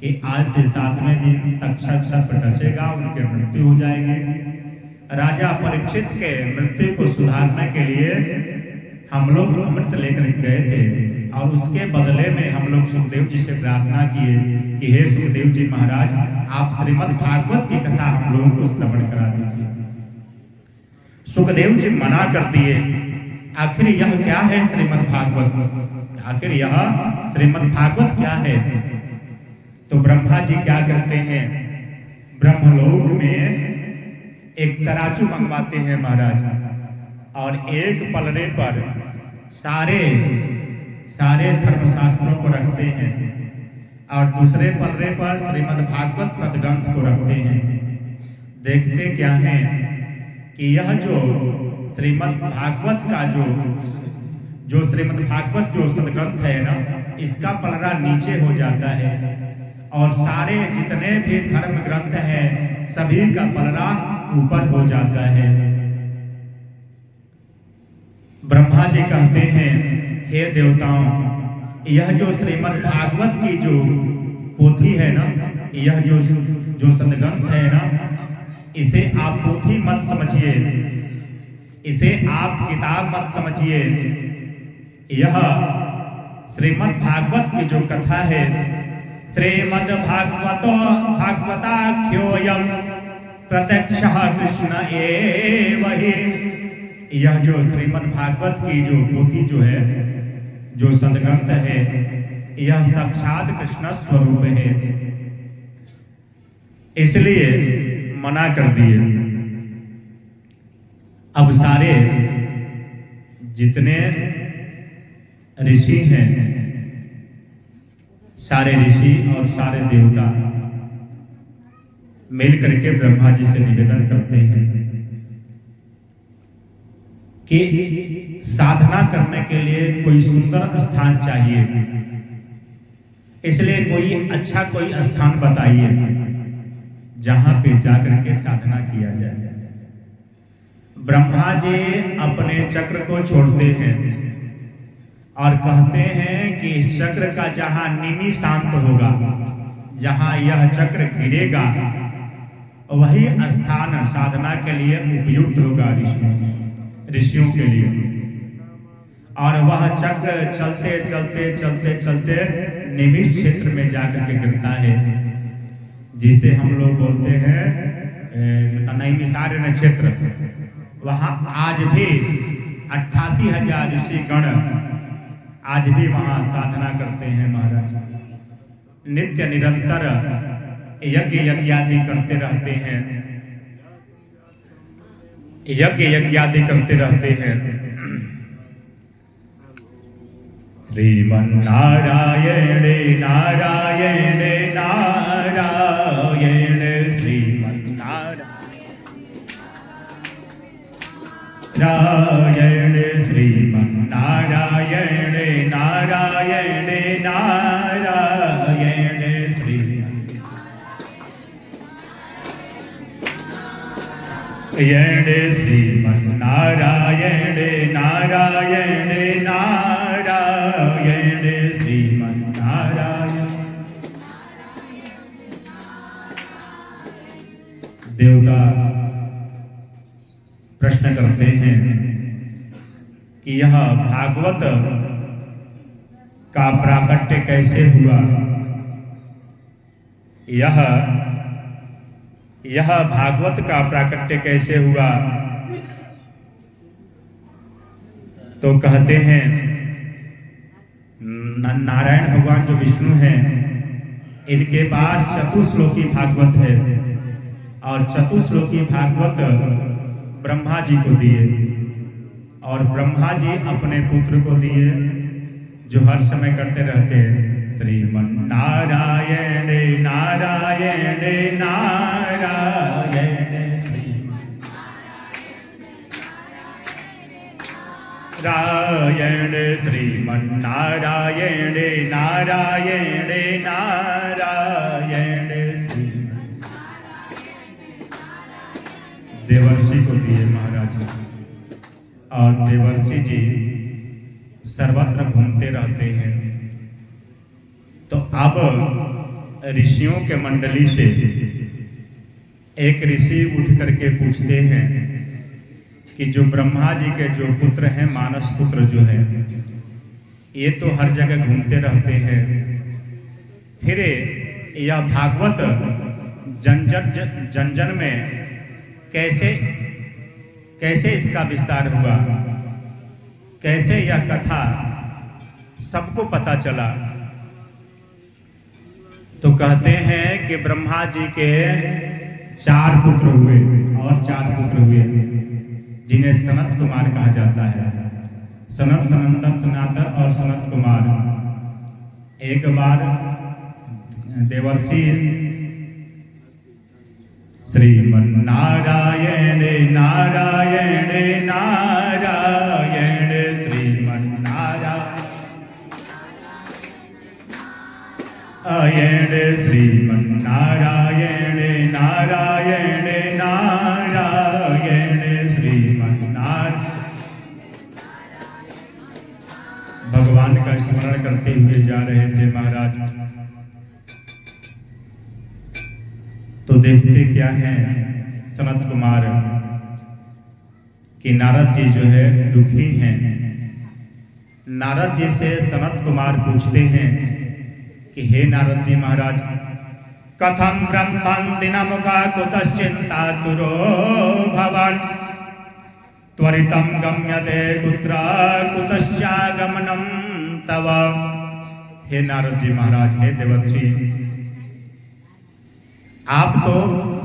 कि आज से 7वें दिन तक्षक सर्प डसेगा, उनकी मृत्यु हो जाएगी। राजा परीक्षित के मृत्यु को सुधारने के लिए हम लोग अमृत लेकर गए थे और उसके बदले में हम लोग सुखदेव जी से प्रार्थना किए कि हे सुखदेव जी महाराज, आप श्रीमद् भागवत की कथा हम लोगों को श्रवण करा दीजिए। सुखदेव जी मना कर दिए। आखिर यह क्या है श्रीमद् भागवत? आखिर यह श्रीमद् भागवत क्या है? तो ब्रह्मा जी क्या करते हैं, ब्रह्मलोक में एक तराजू मंगवाते हैं महाराज, और एक पलड़े पर सारे धर्मशास्त्रों को रखते हैं और दूसरे पलड़े पर श्रीमद् भागवत सदग्रंथ को रखते हैं। देखते क्या है कि यह जो श्रीमद् भागवत का जो श्रीमद् भागवत जो सदग्रंथ है ना, इसका पलड़ा नीचे हो जाता है और सारे जितने भी धर्म ग्रंथ हैं सभी का पलड़ा ऊपर हो जाता है। ब्रह्मा जी कहते हैं, हे देवताओं, यह जो श्रीमद् भागवत की जो पोथी है ना, यह जो सदग्रंथ है ना, इसे आप पोथी मत समझिए, इसे आप किताब मत समझिए। यह श्रीमद् भागवत की जो कथा है, श्रीमद् भागवताख्योऽयं प्रत्यक्षः कृष्ण एव हि। यह जो श्रीमद् भागवत की जो पोथी जो है, जो सदग्रंथ है, यह साक्षात कृष्ण स्वरूप है, इसलिए मना कर दिए। अब सारे जितने ऋषि हैं, सारे ऋषि और सारे देवता मिलकर के ब्रह्मा जी से निवेदन करते हैं कि साधना करने के लिए कोई सुंदर स्थान चाहिए, इसलिए कोई अच्छा कोई स्थान बताइए जहां पे जाकर के साधना किया जाए। ब्रह्मा जी अपने चक्र को छोड़ते हैं और कहते हैं कि इस चक्र का जहां निमि शांत होगा, जहां यह चक्र गिरेगा, वही स्थान साधना के लिए उपयुक्त होगा ऋषियों के लिए। और वह चक्र चलते चलते चलते चलते निमिष क्षेत्र में जाकर के गिरता है, जिसे हम लोग बोलते हैं नैमिषारण्य क्षेत्र। वहां आज भी 88,000 ऋषि गण आज भी वहां साधना करते हैं महाराज, नित्य निरंतर यज्ञ यज्ञादि करते रहते हैं, यज्ञ यज्ञादि करते रहते हैं। श्रीमन्नारायण नारायण नारायण श्रीमन्नारायण श्रीमन्नारायण नारायण नारायण श्रीमन्नारायण नारायण नारायण श्रीमन्नारायण। देवता प्रश्न करते हैं कि यह भागवत का प्राकट्य कैसे हुआ, यह भागवत का प्राकट्य कैसे हुआ? तो कहते हैं नारायण भगवान जो विष्णु हैं, इनके पास चतुश्लोकी भागवत है और चतुश्लोकी भागवत ब्रह्मा जी को दिए और ब्रह्मा जी अपने पुत्र को दिए, जो हर समय करते रहते हैं श्रीमन्नारायण नारायण नारायण नारायण श्रीमन्नारायण नारायण नारायण। देवर्षि को दिए महाराज, और देवर्षि जी सर्वत्र घूमते रहते हैं। तो अब ऋषियों के मंडली से एक ऋषि उठ करके पूछते हैं कि जो ब्रह्मा जी के जो पुत्र हैं, मानस पुत्र जो है, ये तो हर जगह घूमते रहते हैं, फिर यह भागवत जन में कैसे इसका विस्तार हुआ, कैसे यह कथा सबको पता चला। तो कहते हैं कि ब्रह्मा जी के 4 पुत्र हुए और 4 पुत्र हुए जिन्हें सनत कुमार कहा जाता है। सनत, सनंदन, सनातन और सनत कुमार। एक बार देवर्षि श्रीमन्नारायण नारायण नारायण श्रीमन्नारायण श्रीमन्नारायण नारायण नारायण श्रीमन्नारायण। भगवान का स्मरण करते हुए जा रहे थे महाराज। तो देखते क्या है सनत कुमार कि नारद जी जो है दुखी हैं। नारद जी से सनत कुमार पूछते हैं कि हे नारद जी महाराज, कथम ब्रह्मं दिनमुखा कुतश्चिन्तातुरो भवान् त्वरितं गम्यते कुत्र कुतश्चागमनं तव। हे नारद जी महाराज, हे देवर्षि, आप तो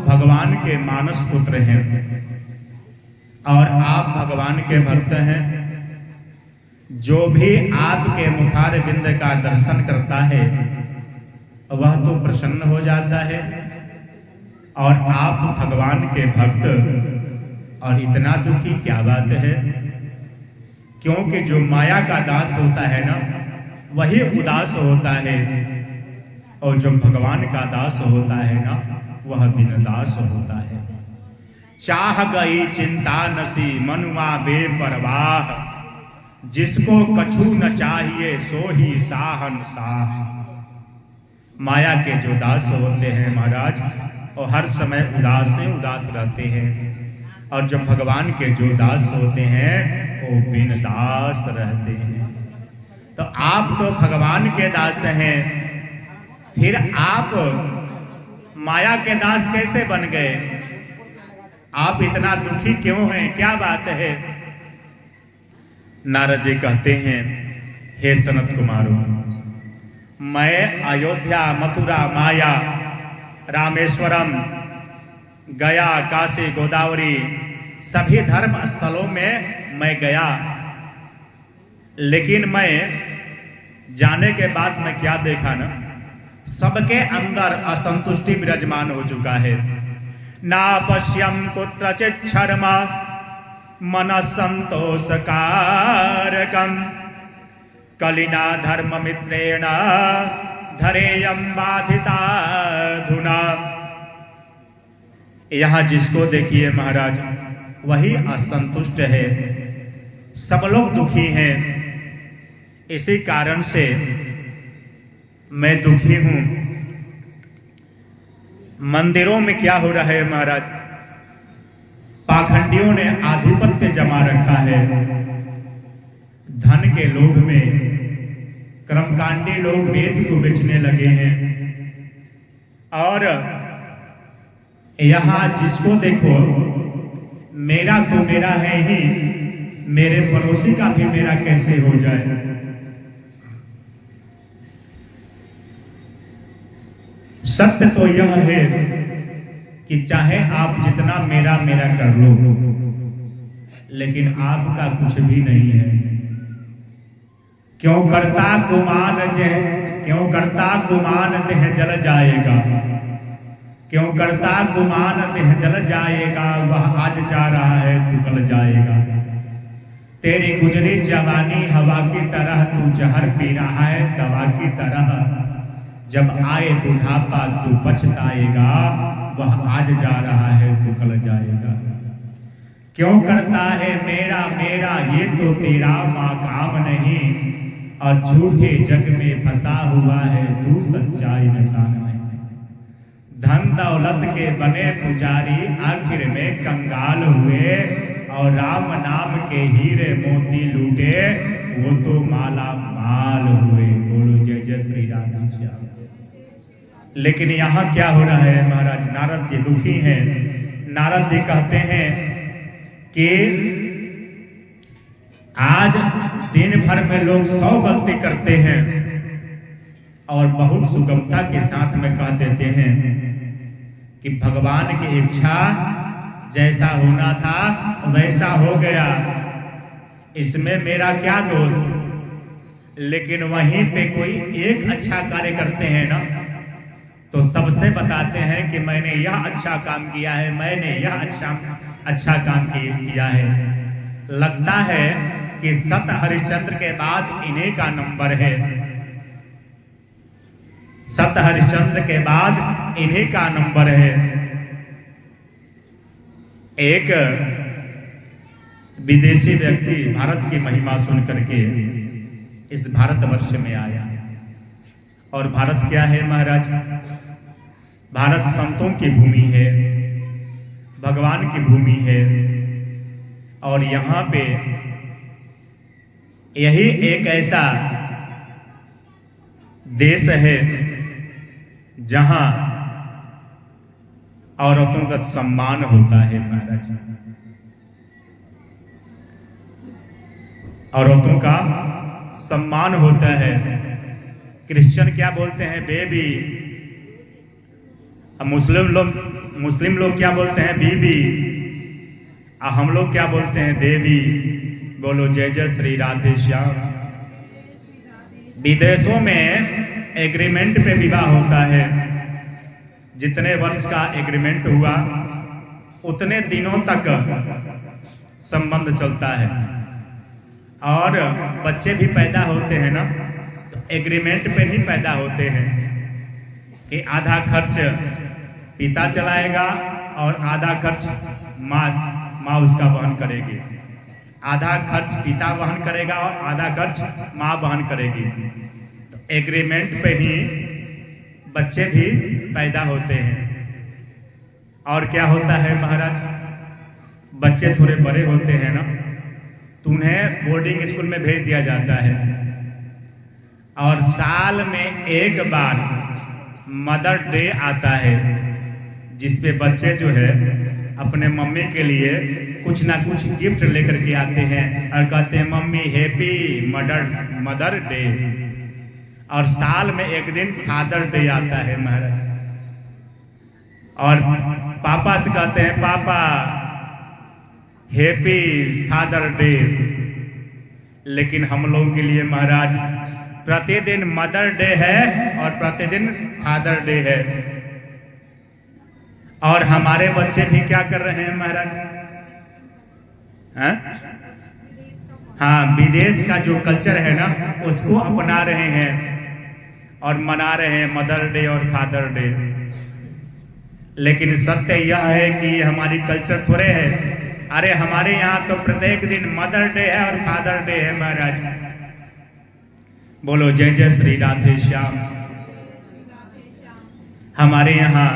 भगवान के मानस पुत्र हैं और आप भगवान के भक्त हैं। जो भी आपके मुखार बिंद का दर्शन करता है वह तो प्रसन्न हो जाता है, और आप भगवान के भक्त और इतना दुखी क्या बात है। क्योंकि जो माया का दास होता है ना, वही उदास होता है, और जो भगवान का दास होता है ना, वह बिनदास होता है। चाह गई चिंता नसी मनुआ बेपरवाह, जिसको कछु न चाहिए सो ही साहनशाह। माया के जो दास होते हैं महाराज, वो हर समय उदास रहते हैं, और जो भगवान के जो दास होते हैं वो बिनदास रहते हैं। तो आप तो भगवान के दास हैं, फिर आप माया के दास कैसे बन गए? आप इतना दुखी क्यों हैं? क्या बात है? नारद जी कहते हैं, हे सनत कुमारों, मैं अयोध्या, मथुरा, माया, रामेश्वरम, गया, काशी, गोदावरी सभी धर्म स्थलों में मैं गया, लेकिन मैं जाने के बाद मैं क्या देखा ना, सबके अंदर असंतुष्टि विराजमान हो चुका है। ना पश्यम कुत्रचित् शर्म मन संतोष कारकम कलिना धर्म मित्रेण धरेयम बाधिता धुना। यहां जिसको देखिए महाराज, वही असंतुष्ट है, सब लोग दुखी हैं। इसी कारण से मैं दुखी हूं। मंदिरों में क्या हो रहा है महाराज? पाखंडियों ने आधिपत्य जमा रखा है। धन के लोभ में कर्मकांडी लोग वेद को बेचने लगे हैं, और यहां जिसको देखो मेरा तो मेरा है ही, मेरे पड़ोसी का भी मेरा कैसे हो जाए। सत्य तो यह है कि चाहे आप जितना मेरा मेरा कर लो, लेकिन आपका कुछ भी नहीं है। क्यों करता गुमान देह जल जाएगा, क्यों करता गुमान देह जल जाएगा, वह आज जा रहा है तू कल जाएगा। तेरी गुजरी जवानी हवा की तरह, तू जहर पी रहा है दवा की तरह। जब आए बुढ़ापा तू पछताएगा, वह आज जा रहा है तू कल जाएगा। क्यों करता है मेरा मेरा, ये तो तेरा माकाम नहीं, और झूठे जग में फंसा हुआ है तू सच्चाई निशान में। धन दौलत के बने पुजारी आखिर में कंगाल हुए, और राम नाम के हीरे मोती लूटे, वो तो माला माल हुए। बोलो जय जय श्री राधे श्याम। लेकिन यहाँ क्या हो रहा है महाराज? नारद जी दुखी हैं। नारद जी कहते हैं कि आज दिन भर में लोग 100 गलती करते हैं और बहुत सुगमता के साथ में कह देते हैं कि भगवान की इच्छा जैसा होना था वैसा हो गया, इसमें मेरा क्या दोष। लेकिन वहीं पे कोई एक अच्छा कार्य करते हैं ना, तो सबसे बताते हैं कि मैंने यह अच्छा काम किया है, मैंने यह अच्छा काम किया है। लगता है कि सत हरिश्चंद्र के बाद इन्हीं का नंबर है। सत हरिश्चंद्र के बाद इन्हीं का नंबर है। एक विदेशी व्यक्ति भारत की महिमा सुन करके इस भारतवर्ष में आया। और भारत क्या है महाराज? भारत संतों की भूमि है, भगवान की भूमि है। और यहाँ पे यही एक ऐसा देश है जहां औरतों का सम्मान होता है महाराज। औरतों का सम्मान होता है। क्रिश्चियन क्या बोलते हैं? बेबी। अब मुस्लिम लोग क्या बोलते हैं? बीबी। हम लोग क्या बोलते हैं? देवी। बोलो जय जय श्री राधे श्याम। विदेशों में एग्रीमेंट पे विवाह होता है। जितने वर्ष का एग्रीमेंट हुआ उतने दिनों तक संबंध चलता है। और बच्चे भी पैदा होते हैं ना, तो एग्रीमेंट पे ही पैदा होते हैं कि आधा खर्च पिता चलाएगा और आधा खर्च माँ उसका वहन करेगी। आधा खर्च पिता वहन करेगा और आधा खर्च माँ वहन करेगी। तो एग्रीमेंट पे ही बच्चे भी पैदा होते हैं। और क्या होता है महाराज? बच्चे थोड़े बड़े होते हैं ना, तो उन्हें बोर्डिंग स्कूल में भेज दिया जाता है। और साल में एक बार मदर डे आता है, जिसपे बच्चे जो है अपने मम्मी के लिए कुछ ना कुछ गिफ्ट लेकर के आते हैं और कहते हैं मम्मी हैप्पी मदर डे। और साल में एक दिन फादर डे आता है महाराज। और पापा से कहते हैं पापा हैप्पी फादर डे। लेकिन हम लोगों के लिए महाराज प्रतिदिन मदर डे है और प्रतिदिन फादर डे है। और हमारे बच्चे भी क्या कर रहे हैं महाराज? हाँ, विदेश का जो कल्चर है ना उसको अपना रहे हैं और मना रहे हैं मदर डे और फादर डे। लेकिन सत्य यह है कि ये हमारी कल्चर थोड़े है। अरे हमारे यहाँ तो प्रत्येक दिन मदर डे है और फादर डे है महाराज। बोलो जय जय श्री राधे श्याम। हमारे यहाँ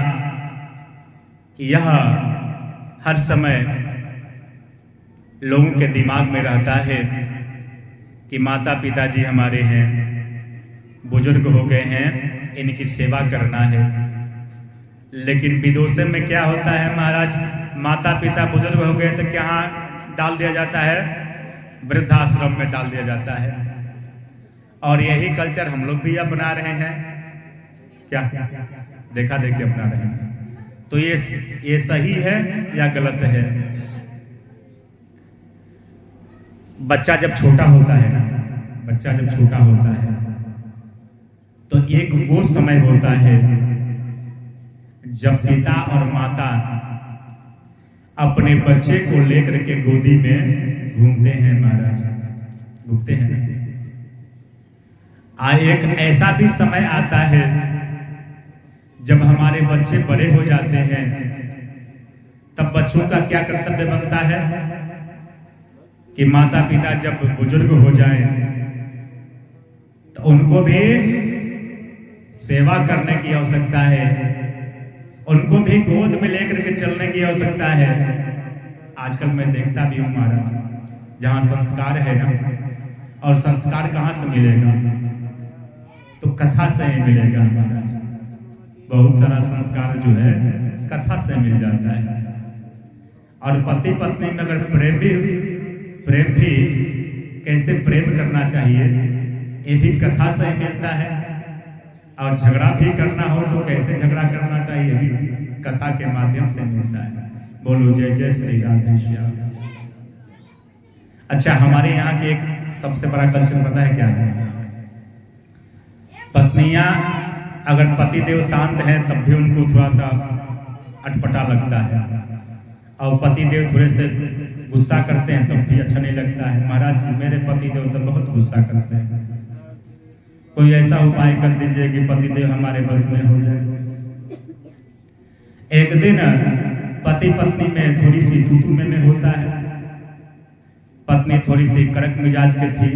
यह हर समय लोगों के दिमाग में रहता है कि माता पिताजी हमारे हैं, बुजुर्ग हो गए हैं, इनकी सेवा करना है। लेकिन विदेशों में क्या होता है महाराज? माता पिता बुजुर्ग हो गए तो क्या डाल दिया जाता है? वृद्धाश्रम में डाल दिया जाता है। और यही कल्चर हम लोग भी अपना रहे हैं। क्या देखा देखी अपना रहे हैं। तो ये सही है या गलत है? बच्चा जब छोटा होता है ना, बच्चा जब छोटा होता है तो एक वो समय होता है जब पिता और माता अपने बच्चे को लेकर के गोदी में घूमते हैं महाराज, घूमते हैं ना। एक ऐसा भी समय आता है जब हमारे बच्चे बड़े हो जाते हैं, तब बच्चों का क्या कर्तव्य बनता है कि माता पिता जब बुजुर्ग हो जाएं तो उनको भी सेवा करने की आवश्यकता है। उनको भी गोद में लेकर के चलने की आवश्यकता है। आजकल मैं देखता भी हूँ महाराज, जहाँ संस्कार है ना, और संस्कार कहाँ से मिलेगा, तो कथा से ही मिलेगा महाराज। बहुत सारा संस्कार जो है कथा से मिल जाता है। और पति पत्नी में अगर प्रेम भी कैसे प्रेम करना चाहिए, ये भी कथा से ही मिलता है। और झगड़ा भी करना हो तो कैसे झगड़ा करना चाहिए, भी कथा के माध्यम से मिलता है। बोलो जय जय श्री राधे श्याम। अच्छा, हमारे यहाँ के एक सबसे बड़ा कल्चर पता है क्या है? पत्नियां अगर पतिदेव शांत हैं तब भी उनको थोड़ा सा अटपटा लगता है, और पतिदेव थोड़े से गुस्सा करते हैं तब भी अच्छा नहीं लगता है। महाराज जी, मेरे पतिदेव तो बहुत गुस्सा करते हैं, कोई ऐसा उपाय कर दीजिए कि पतिदेव हमारे बस में हो जाए। एक दिन पति पत्नी में थोड़ी सी तू में होता है। पत्नी थोड़ी सी कड़क मिजाज की थी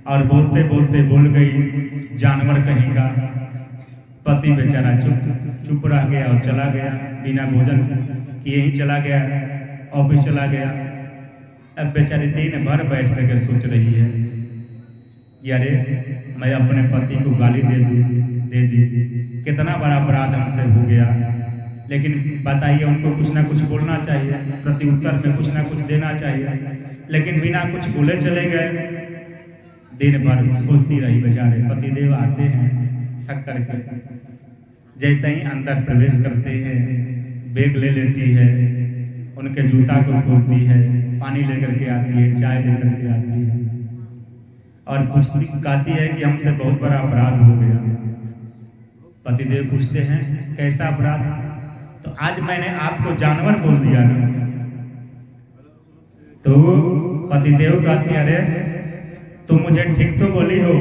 और बोलते बोलते बोल गई जानवर कहीं का। पति बेचारा चुप रह गया और चला गया, बिना भोजन किए ही चला गया, ऑफिस चला गया। अब बेचारी दिन भर बैठ करके सोच रही है कि अरे मैं अपने पति को गाली दे दी, कितना बड़ा अपराध हमसे हो गया। लेकिन बताइए, उनको कुछ ना कुछ बोलना चाहिए, प्रति उत्तर में कुछ ना कुछ देना चाहिए, लेकिन बिना कुछ बोले चले गए। दिन भर सोचती रही बेचारे। पतिदेव आते हैं थक करके, जैसे ही अंदर प्रवेश करते हैं बैग ले लेती है, उनके जूता को खोलती है, पानी लेकर के आती है, चाय लेकर के आती है और कहती है कि हमसे बहुत बड़ा अपराध हो गया। पतिदेव पूछते हैं कैसा अपराध? तो आज मैंने आपको जानवर बोल दिया ना। तो पतिदेव कहते हैं अरे तुम मुझे ठीक तो बोली हो,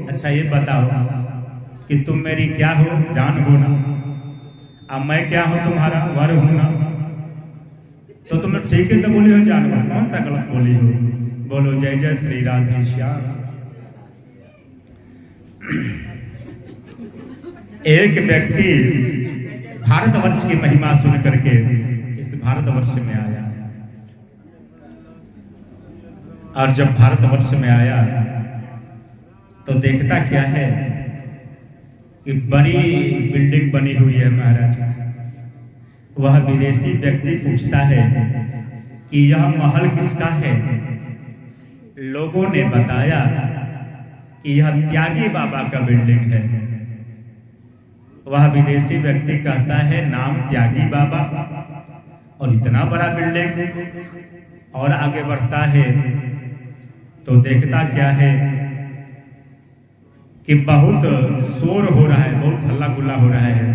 अच्छा ये बताओ कि तुम मेरी क्या हो? जान हो ना। अब मैं क्या हूं? तुम्हारा वर हूं ना। तो तुम ठीक है तो बोली हो जानवर, कौन सा गलत बोली हो? बोलो जय जय श्री राधे श्याम। एक व्यक्ति भारतवर्ष की महिमा सुन करके इस भारतवर्ष में आया, और जब भारतवर्ष में आया तो देखता क्या है कि बड़ी बिल्डिंग बनी हुई है महाराज। वह विदेशी व्यक्ति पूछता है कि यह महल किसका है? लोगों ने बताया कि यह त्यागी बाबा का बिल्डिंग है। वह विदेशी व्यक्ति कहता है नाम त्यागी बाबा और इतना बड़ा बिल्डिंग। और आगे बढ़ता है तो देखता क्या है कि बहुत शोर हो रहा है, बहुत हल्ला गुल्ला हो रहा है।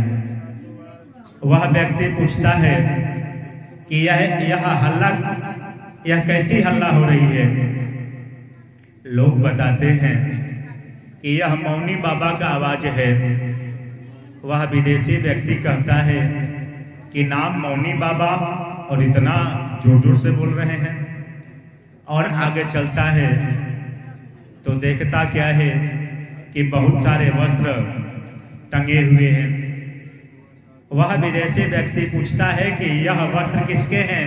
वह व्यक्ति पूछता है कि यह हल्ला, यह कैसी हल्ला हो रही है? लोग बताते हैं कि यह मौनी बाबा का आवाज है। वह विदेशी व्यक्ति कहता है कि नाम मौनी बाबा और इतना जोर जोर से बोल रहे हैं। और आगे चलता है तो देखता क्या है कि बहुत सारे वस्त्र टंगे हुए हैं। वह विदेशी व्यक्ति पूछता है कि यह वस्त्र किसके हैं?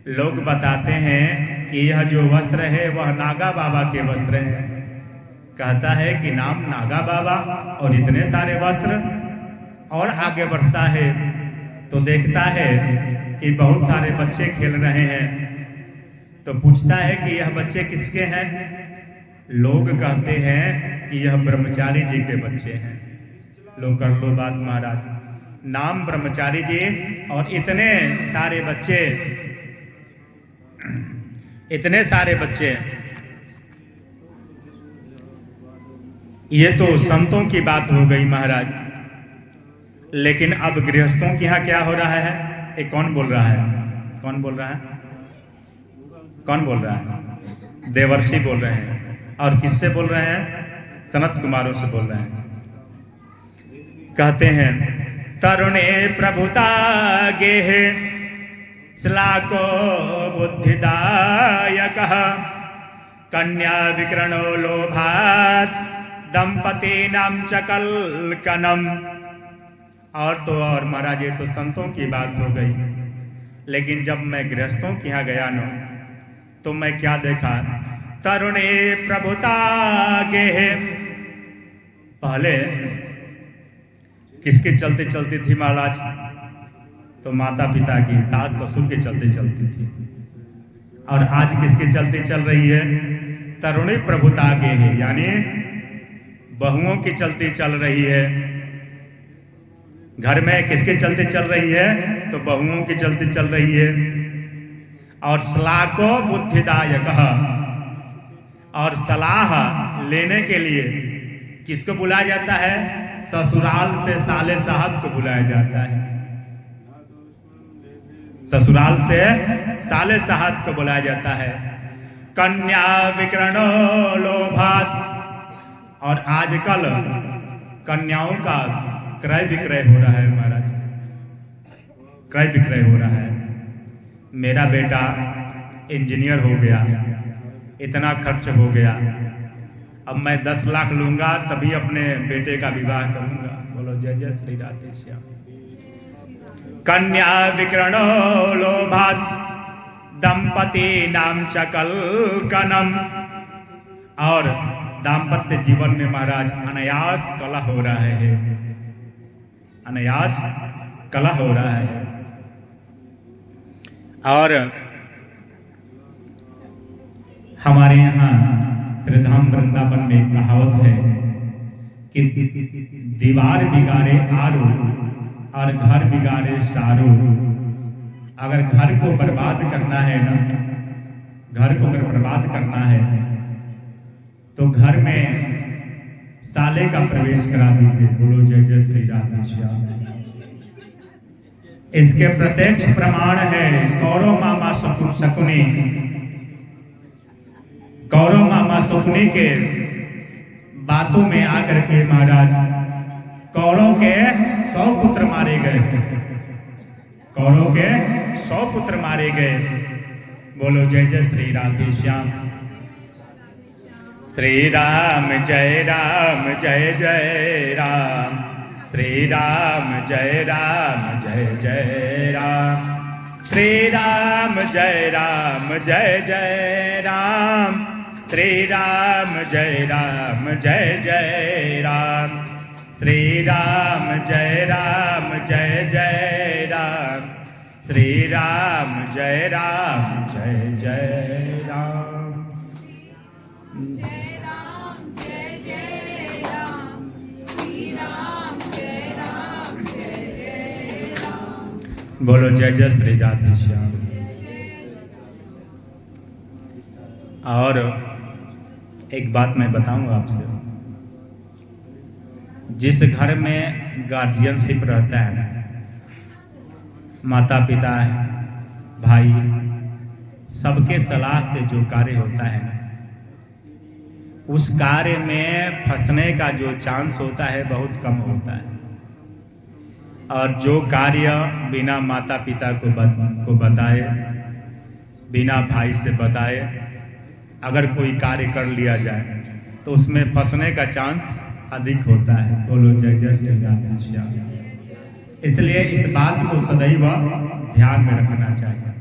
लोग बताते हैं कि यह जो वस्त्र है वह नागा बाबा के वस्त्र हैं। कहता है कि नाम नागा बाबा और इतने सारे वस्त्र। और आगे बढ़ता है तो देखता है कि बहुत सारे बच्चे खेल रहे हैं। तो पूछता है कि यह बच्चे किसके हैं? लोग कहते हैं कि यह ब्रह्मचारी जी के बच्चे हैं। लो कर लो बात महाराज, नाम ब्रह्मचारी जी और इतने सारे बच्चे, इतने सारे बच्चे। ये तो संतों की बात हो गई महाराज, लेकिन अब गृहस्थों के यहाँ क्या हो रहा है? ये कौन बोल रहा है? कौन बोल रहा है? कौन बोल रहा है? देवर्षि बोल रहे हैं। और किससे बोल रहे हैं? सनत कुमारों से बोल रहे हैं। कहते हैं तरुणे प्रभुता गेह श्लाको बुद्धिदायकः कन्या विकरणो लोभात् दंपतीनां च कल्कनम् और तो और महाराज ये तो संतों की बात हो गई, लेकिन जब मैं गृहस्थों के यहाँ गया न तो मैं क्या देखा, तरुणे प्रभुता के पहले किसके चलते चलती थी महाराज, तो माता पिता की, सास ससुर के चलते चलती थी। और आज किसके चलते चल रही है, तरुणी प्रभुता के है, यानी बहुओं के चलते चल रही है। घर में किसके चलते चल रही है, तो बहुओं के चलते चल रही है। और श्लाघो बुद्धिदायक, और सलाह लेने के लिए किसको बुलाया जाता है, ससुराल से साले साहब को बुलाया जाता है। ससुराल से साले साहब को बुलाया जाता है। कन्या विकरणो लोभात, और आजकल कन्याओं का क्रय विक्रय हो रहा है महाराज, क्रय विक्रय हो रहा है। मेरा बेटा इंजीनियर हो गया, इतना खर्च हो गया, अब मैं 10 लाख लूंगा तभी अपने बेटे का विवाह करूंगा। बोलो जय जय श्री राधे श्याम। कन्या विकरणो लोभात दंपति नाम चकल कनम, और दाम्पत्य जीवन में महाराज अनायास कलह हो रहा है, अनायास कलह हो रहा है। और हमारे यहाँ श्रीधाम वृंदावन में एक कहावत है कि दीवार बिगाड़े आरू और घर बिगाड़े सारू। अगर घर को बर्बाद करना है ना, घर को अगर बर्बाद करना है तो घर में साले का प्रवेश करा दीजिए। बोलो जय जय श्री राधे श्याम। इसके प्रत्यक्ष प्रमाण है कौरव मामा शकुनी, कौरव मामा शकुनी के बातों में आकर के महाराज कौरव के 100 पुत्र मारे गए, कौरव के 100 पुत्र मारे गए। बोलो जय जय श्री राधे श्याम। श्री राम जय जय राम, श्री राम जय जय राम, श्री राम जय जय राम, श्री राम जय जय राम, श्री राम जय जय राम, श्री राम जय जय राम। बोलो जय जय श्री राधे श्याम। और एक बात मैं बताऊंगा आपसे, जिस घर में गार्जियनशिप रहता है, माता पिता है, भाई, सबके सलाह से जो कार्य होता है, उस कार्य में फंसने का जो चांस होता है बहुत कम होता है। और जो कार्य बिना माता पिता को बताए, बिना भाई से बताए अगर कोई कार्य कर लिया जाए तो उसमें फंसने का चांस अधिक होता है। बोलो जय जय श्री राधे श्याम। इसलिए इस बात को सदैव ध्यान में रखना चाहिए।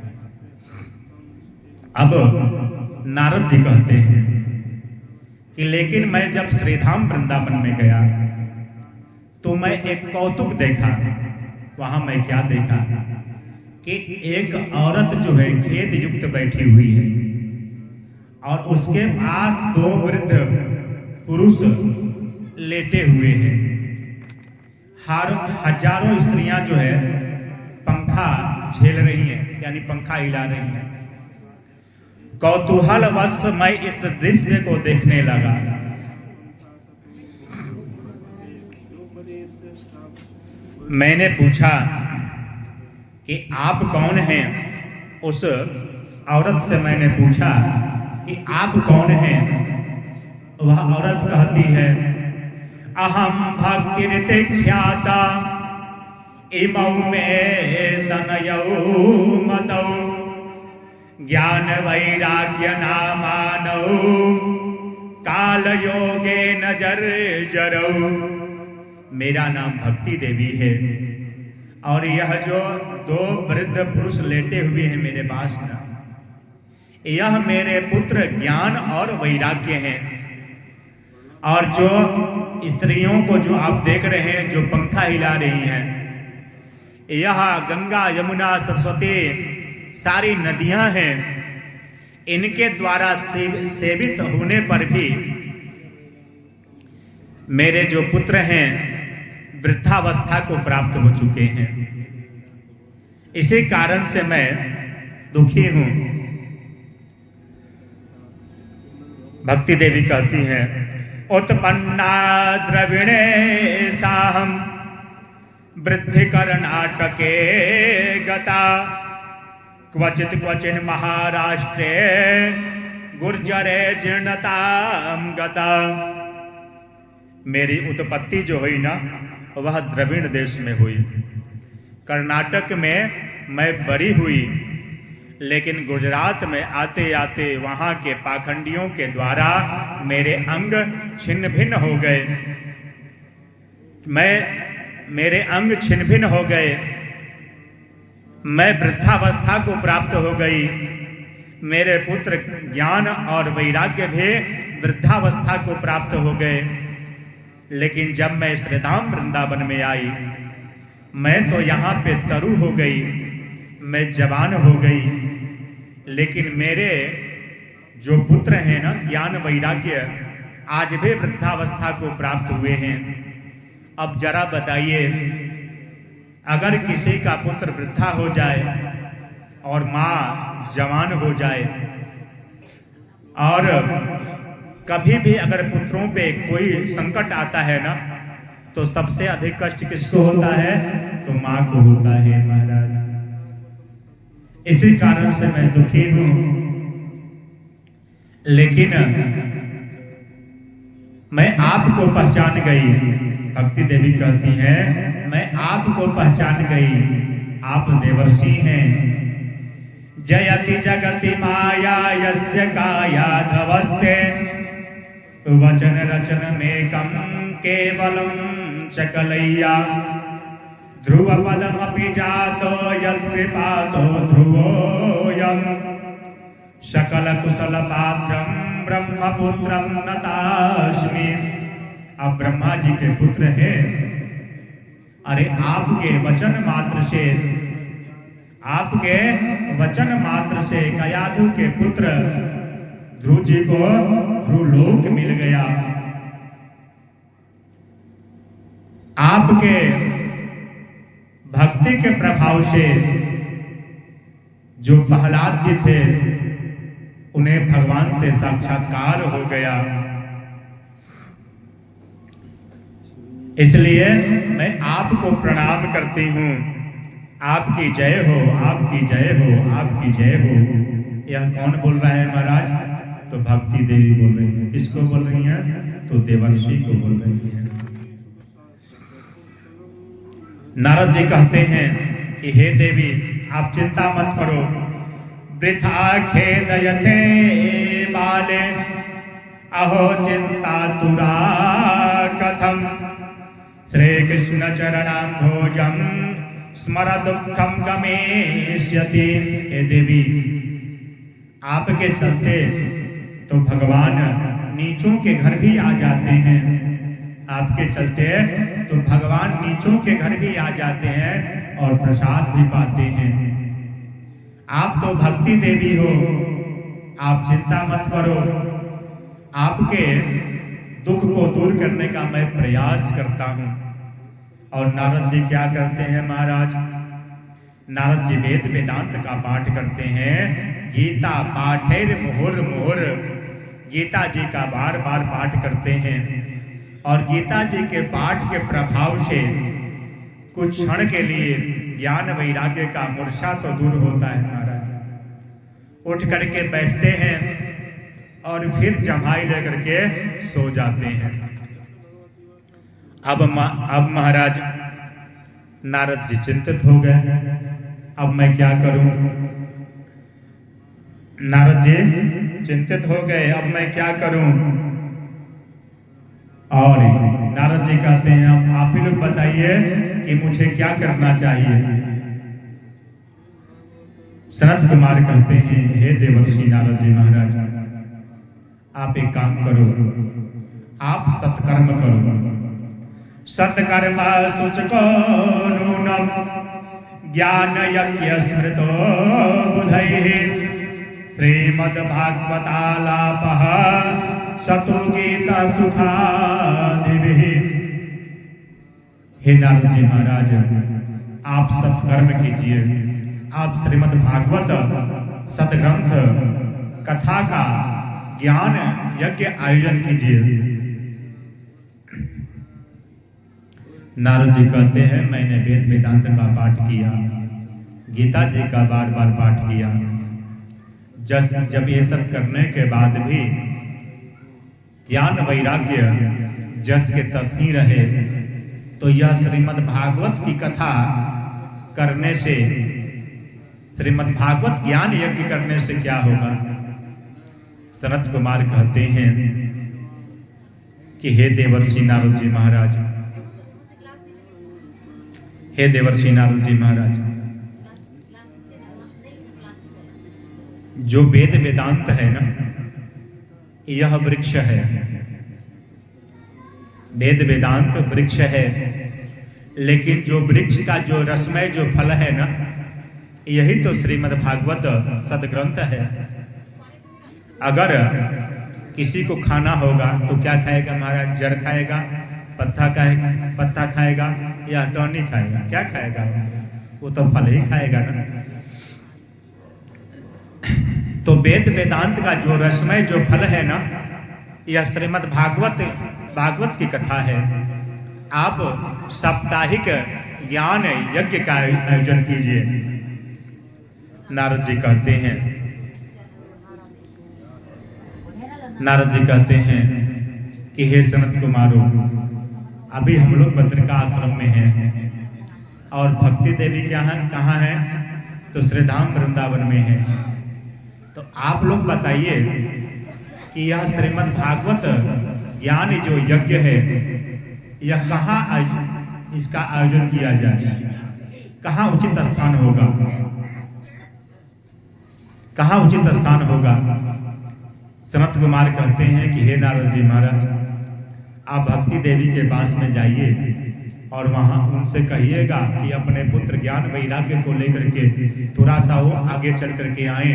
अब नारद जी कहते हैं कि लेकिन मैं जब श्रीधाम वृंदावन में गया तो मैं एक कौतुक देखा। वहां मैं क्या देखा कि एक औरत जो है खेद युक्त बैठी हुई है और उसके पास 2 वृद्ध पुरुष लेटे हुए हैं। हजारों स्त्रियां जो है पंखा झेल रही हैं, यानी पंखा हिला रही हैं। कौतूहलवश मैं इस दृश्य को देखने लगा। मैंने पूछा कि आप कौन हैं? उस औरत से मैंने पूछा कि आप कौन हैं? वह औरत कहती है, अहम भक्तिरते ख्याता इमौ में तनयौ मदौ ज्ञान वैराग्य नामानौ काल योगे नजर जरौ मेरा नाम भक्ति देवी है। और यह जो दो वृद्ध पुरुष लेटे हुए हैं मेरे पास ना, यह मेरे पुत्र ज्ञान और वैराग्य हैं। और जो स्त्रियों को जो आप देख रहे हैं जो पंखा हिला रही हैं, यह गंगा यमुना सरस्वती सारी नदियां हैं। इनके द्वारा सेवित होने पर भी मेरे जो पुत्र हैं वृद्धावस्था को प्राप्त हो चुके हैं। इसी कारण से मैं दुखी हूं। भक्ति देवी कहती हैं, उत्पन्ना द्रविणे साहम वृद्धि कर्नाटके गता क्वचित क्वचिन महाराष्ट्रे गुर्जरे जीर्णताम गता। मेरी उत्पत्ति जो हुई ना वह द्रविड़ देश में हुई। कर्नाटक में मैं बड़ी हुई, लेकिन गुजरात में आते आते वहां के पाखंडियों के द्वारा मेरे अंग छिन्न भिन्न हो गए। मेरे अंग छिन्न भिन्न हो गए। मैं वृद्धावस्था को प्राप्त हो गई। मेरे पुत्र ज्ञान और वैराग्य भी वृद्धावस्था को प्राप्त हो गए। लेकिन जब मैं श्रीधाम वृंदावन में आई, मैं तो यहाँ पे तरु हो गई, मैं जवान हो गई। लेकिन मेरे जो पुत्र हैं ना ज्ञान वैराग्य, आज भी वृद्धावस्था को प्राप्त हुए हैं। अब जरा बताइए, अगर किसी का पुत्र वृद्धा हो जाए और माँ जवान हो जाए, और कभी भी अगर पुत्रों पे कोई संकट आता है ना, तो सबसे अधिक कष्ट किसको होता है? तो माँ को होता है महाराज। इसी कारण से मैं दुखी हूं। लेकिन मैं आपको पहचान गई। भक्ति देवी कहती हैं, मैं आपको पहचान गई। आप देवर्षि हैं। जयति जगति माया यस्य कायाधवस्ते वचन रचन में कम केवलम चकलैया ध्रुव पदमपि जातो यत्कृपातो ध्रुवोऽयं सकल कुशल पात्रम ब्रह्मपुत्रम नतास्मि। आप ब्रह्मा जी के पुत्र हैं। अरे आपके वचन मात्र से कयाधु के पुत्र ध्रुव जी को ध्रुवलोक मिल गया। आपके भक्ति के प्रभाव से जो प्रहलाद जी थे उन्हें भगवान से साक्षात्कार हो गया। इसलिए मैं आपको प्रणाम करती हूँ। आपकी जय हो, आपकी जय हो, आपकी जय हो। यह कौन बोल रहा है महाराज? तो भक्ति देवी बोल रही है। किसको बोल रही हैं? तो देवर्षि को बोल रही है। नारद जी कहते हैं कि हे देवी, आप चिंता मत करो। वृथा खेदयसे बाले अहो चिंता तुरा कथम श्री कृष्ण चरणाम्भोजम स्मर दुखम गमेष्यति। हे देवी, आपके चलते तो भगवान नीचों के घर भी आ जाते हैं। आपके चलते तो भगवान नीचों के घर भी आ जाते हैं और प्रसाद भी पाते हैं। आप तो भक्ति देवी हो, आप चिंता मत करो। आपके दुख को दूर करने का मैं प्रयास करता हूं। और नारद जी क्या करते हैं महाराज? नारद जी वेद वेदांत का पाठ करते हैं। गीता पाठेर मुहुर मुहुर, गीता जी का बार बार पाठ करते हैं। और गीता जी के पाठ के प्रभाव से कुछ क्षण के लिए ज्ञान वैराग्य का मूर्छा तो दूर होता है महाराज। उठ करके बैठते हैं और फिर जमाई लेकर के सो जाते हैं। अब महाराज नारद जी चिंतित हो गए। अब मैं क्या करूं? नारद जी चिंतित हो गए। अब मैं क्या करूं? और नारद जी कहते हैं अब आप ही लोग बताइए कि मुझे क्या करना चाहिए। सनत कुमार कहते हैं हे देवर्षि नारद जी महाराज, आप एक काम करो, आप सत्कर्म करो। सत्कर्म शुचको नूनम ज्ञान यज्ञ स्मृतो बुधैः श्रीमद्भागवतालापः शत्रुगीता सुखादिभिः। हे नारद जी महाराज, आप सत्कर्म कीजिए, आप श्रीमद् भागवत सदग्रंथ कथा का ज्ञान यज्ञ आयोजन कीजिए। नारद जी कहते हैं मैंने वेद वेदांत का पाठ किया, गीता जी का बार बार पाठ किया। जब ये सब करने के बाद भी ज्ञान वैराग्य जस के तस्वीर रहे, तो यह श्रीमद् भागवत की कथा करने से, श्रीमद् भागवत ज्ञान यज्ञ करने से क्या होगा। सनत कुमार कहते हैं कि हे देवर्षि नारद जी महाराज, हे देवर्षि नारद जी महाराज, जो वेद वेदांत है ना, यह वृक्ष है। वेद वेदांत वृक्ष है, लेकिन जो वृक्ष का जो रसमय जो फल है ना, यही तो श्रीमद् भागवत सदग्रंथ है। अगर किसी को खाना होगा तो क्या खाएगा महाराज? जड़ खाएगा, पत्ता खाएगा या टहनी खाएगा? क्या खाएगा? वो तो फल ही खाएगा ना। तो वेद वेदांत का जो रसमय जो फल है ना, यह श्रीमद् भागवत की कथा है। आप साप्ताहिक ज्ञान यज्ञ का आयोजन कीजिए। नारद जी कहते हैं कि हे सनत कुमारों, अभी हम लोग बद्रिका आश्रम में हैं और भक्ति देवी कहाँ है? तो श्रीधाम वृंदावन में है। तो आप लोग बताइए कि यह श्रीमद् भागवत ज्ञान जो यज्ञ है, यह कहाँ इसका आयोजन किया जाए? कहाँ उचित स्थान होगा? कहाँ उचित स्थान होगा? सनत कुमार कहते हैं कि हे नारद जी महाराज, आप भक्ति देवी के पास में जाइए और वहां उनसे कहिएगा कि अपने पुत्र ज्ञान वैराग्य को लेकर के थोड़ा सा वो आगे चल करके आए।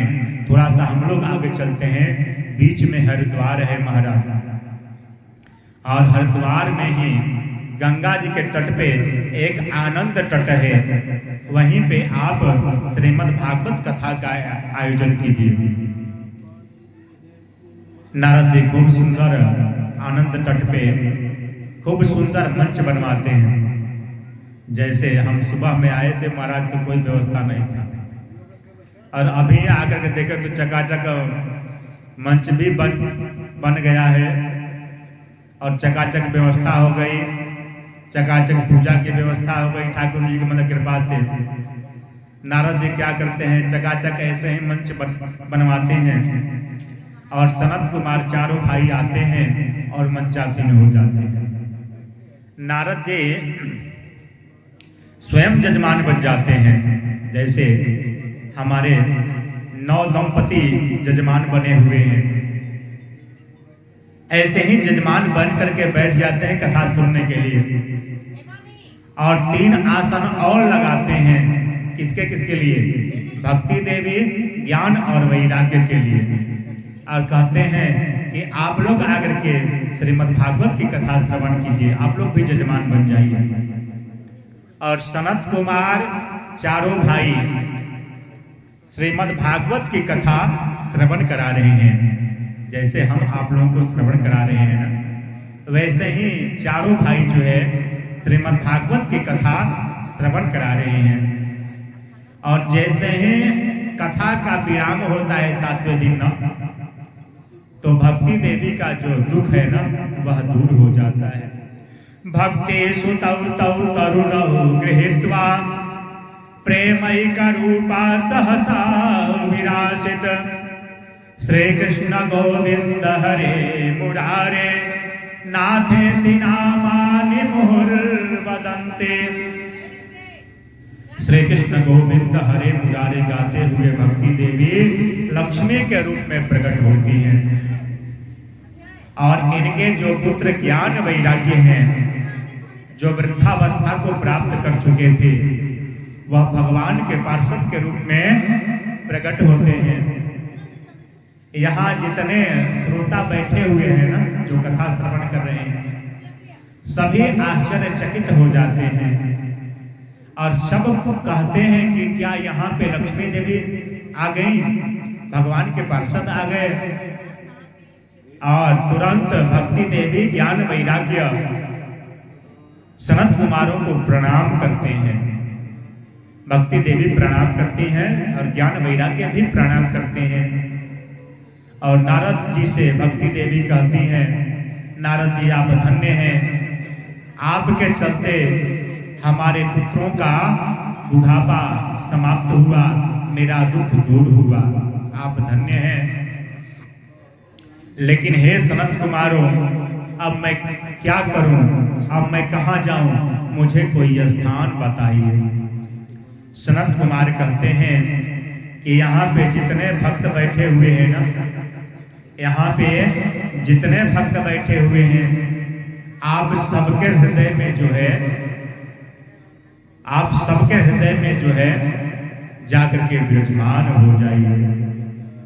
थोड़ा सा हम लोग आगे चलते हैं, बीच में हरिद्वार है महाराज, और हरिद्वार में ही गंगा जी के तट पे एक आनंद तट है, वहीं पे आप श्रीमद् भागवत कथा का आयोजन कीजिए। नारद जी खूब सुंदर आनंद तट पे खूब सुंदर मंच बनवाते हैं। जैसे हम सुबह में आए थे महाराज, तो कोई व्यवस्था नहीं था, और अभी आकर के देखे तो चकाचक मंच भी बन गया है और चकाचक व्यवस्था हो गई, चकाचक पूजा की व्यवस्था हो गई ठाकुर जी की मतलब कृपा से। नारद जी क्या करते हैं, चकाचक ऐसे ही मंच बनवाते हैं और सनत कुमार चारों भाई आते हैं और मंचासीन हो जाते हैं। नारद जी स्वयं जजमान बन जाते हैं, जैसे हमारे 9 दंपति जजमान बने हुए हैं, ऐसे ही जजमान बन करके बैठ जाते हैं कथा सुनने के लिए। और 3 आसन और लगाते हैं, किसके किसके लिए? भक्ति देवी, ज्ञान और वैराग्य के लिए। और कहते हैं कि आप लोग आकर के श्रीमद् भागवत की कथा श्रवण कीजिए, आप लोग भी जजमान बन जाइए। और सनत कुमार चारों भाई श्रीमद् भागवत की कथा श्रवण करा रहे हैं। जैसे हम आप लोगों को श्रवण करा रहे हैं ना, वैसे ही चारों भाई जो है श्रीमद् भागवत की कथा श्रवण करा रहे हैं। और जैसे ही कथा का विराम होता है 7वें दिन ना, तो भक्ति देवी का जो दुख है ना, वह दूर हो जाता है। भक्ति सुतौ तौ तरुणौ गृहीत्वा प्रेमैक रूपा सहसा विरासित श्री कृष्ण गोविंद हरे मुरारे नाथेति नामानि मुहुर्वदन्ते। श्री कृष्ण गोविंद हरे मुरारे गाते हुए भक्ति देवी लक्ष्मी के रूप में प्रकट होती हैं और इनके जो पुत्र ज्ञान वैराग्य हैं, जो वृद्धावस्था को प्राप्त कर चुके थे, वह भगवान के पार्षद के रूप में प्रकट होते हैं। यहाँ जितने श्रोता बैठे हुए हैं ना, जो कथा श्रवण कर रहे हैं, सभी आश्चर्यचकित हो जाते हैं और सब कहते हैं कि क्या यहाँ पे लक्ष्मी देवी आ गई, भगवान के पार्षद आ गए। और तुरंत भक्ति देवी ज्ञान वैराग्य सनत कुमारों को प्रणाम करते हैं। भक्ति देवी प्रणाम करती हैं और ज्ञान वैराग्य भी प्रणाम करते हैं। और नारद जी से भक्ति देवी कहती हैं, नारद जी आप धन्य हैं, आपके चलते हमारे पुत्रों का बुढ़ापा समाप्त हुआ, मेरा दुख दूर हुआ, आप धन्य हैं। लेकिन हे सनत कुमारों, अब मैं क्या करूं, अब मैं कहां जाऊं, मुझे कोई स्थान बताइए। सनत कुमार कहते हैं कि यहाँ पे जितने भक्त बैठे हुए हैं ना, यहाँ पे जितने भक्त बैठे हुए हैं, आप सबके हृदय में जो है, आप सबके हृदय में जो है जाकर के विराजमान हो जाइए।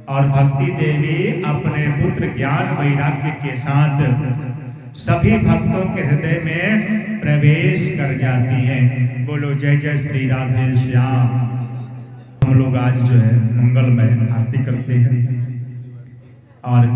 और भक्ति देवी अपने पुत्र ज्ञान वैराग्य के साथ सभी भक्तों के हृदय में प्रवेश कर जाती हैं। बोलो जय जय श्री राधे श्याम। हम लोग आज जो है मंगलमय आरती करते हैं और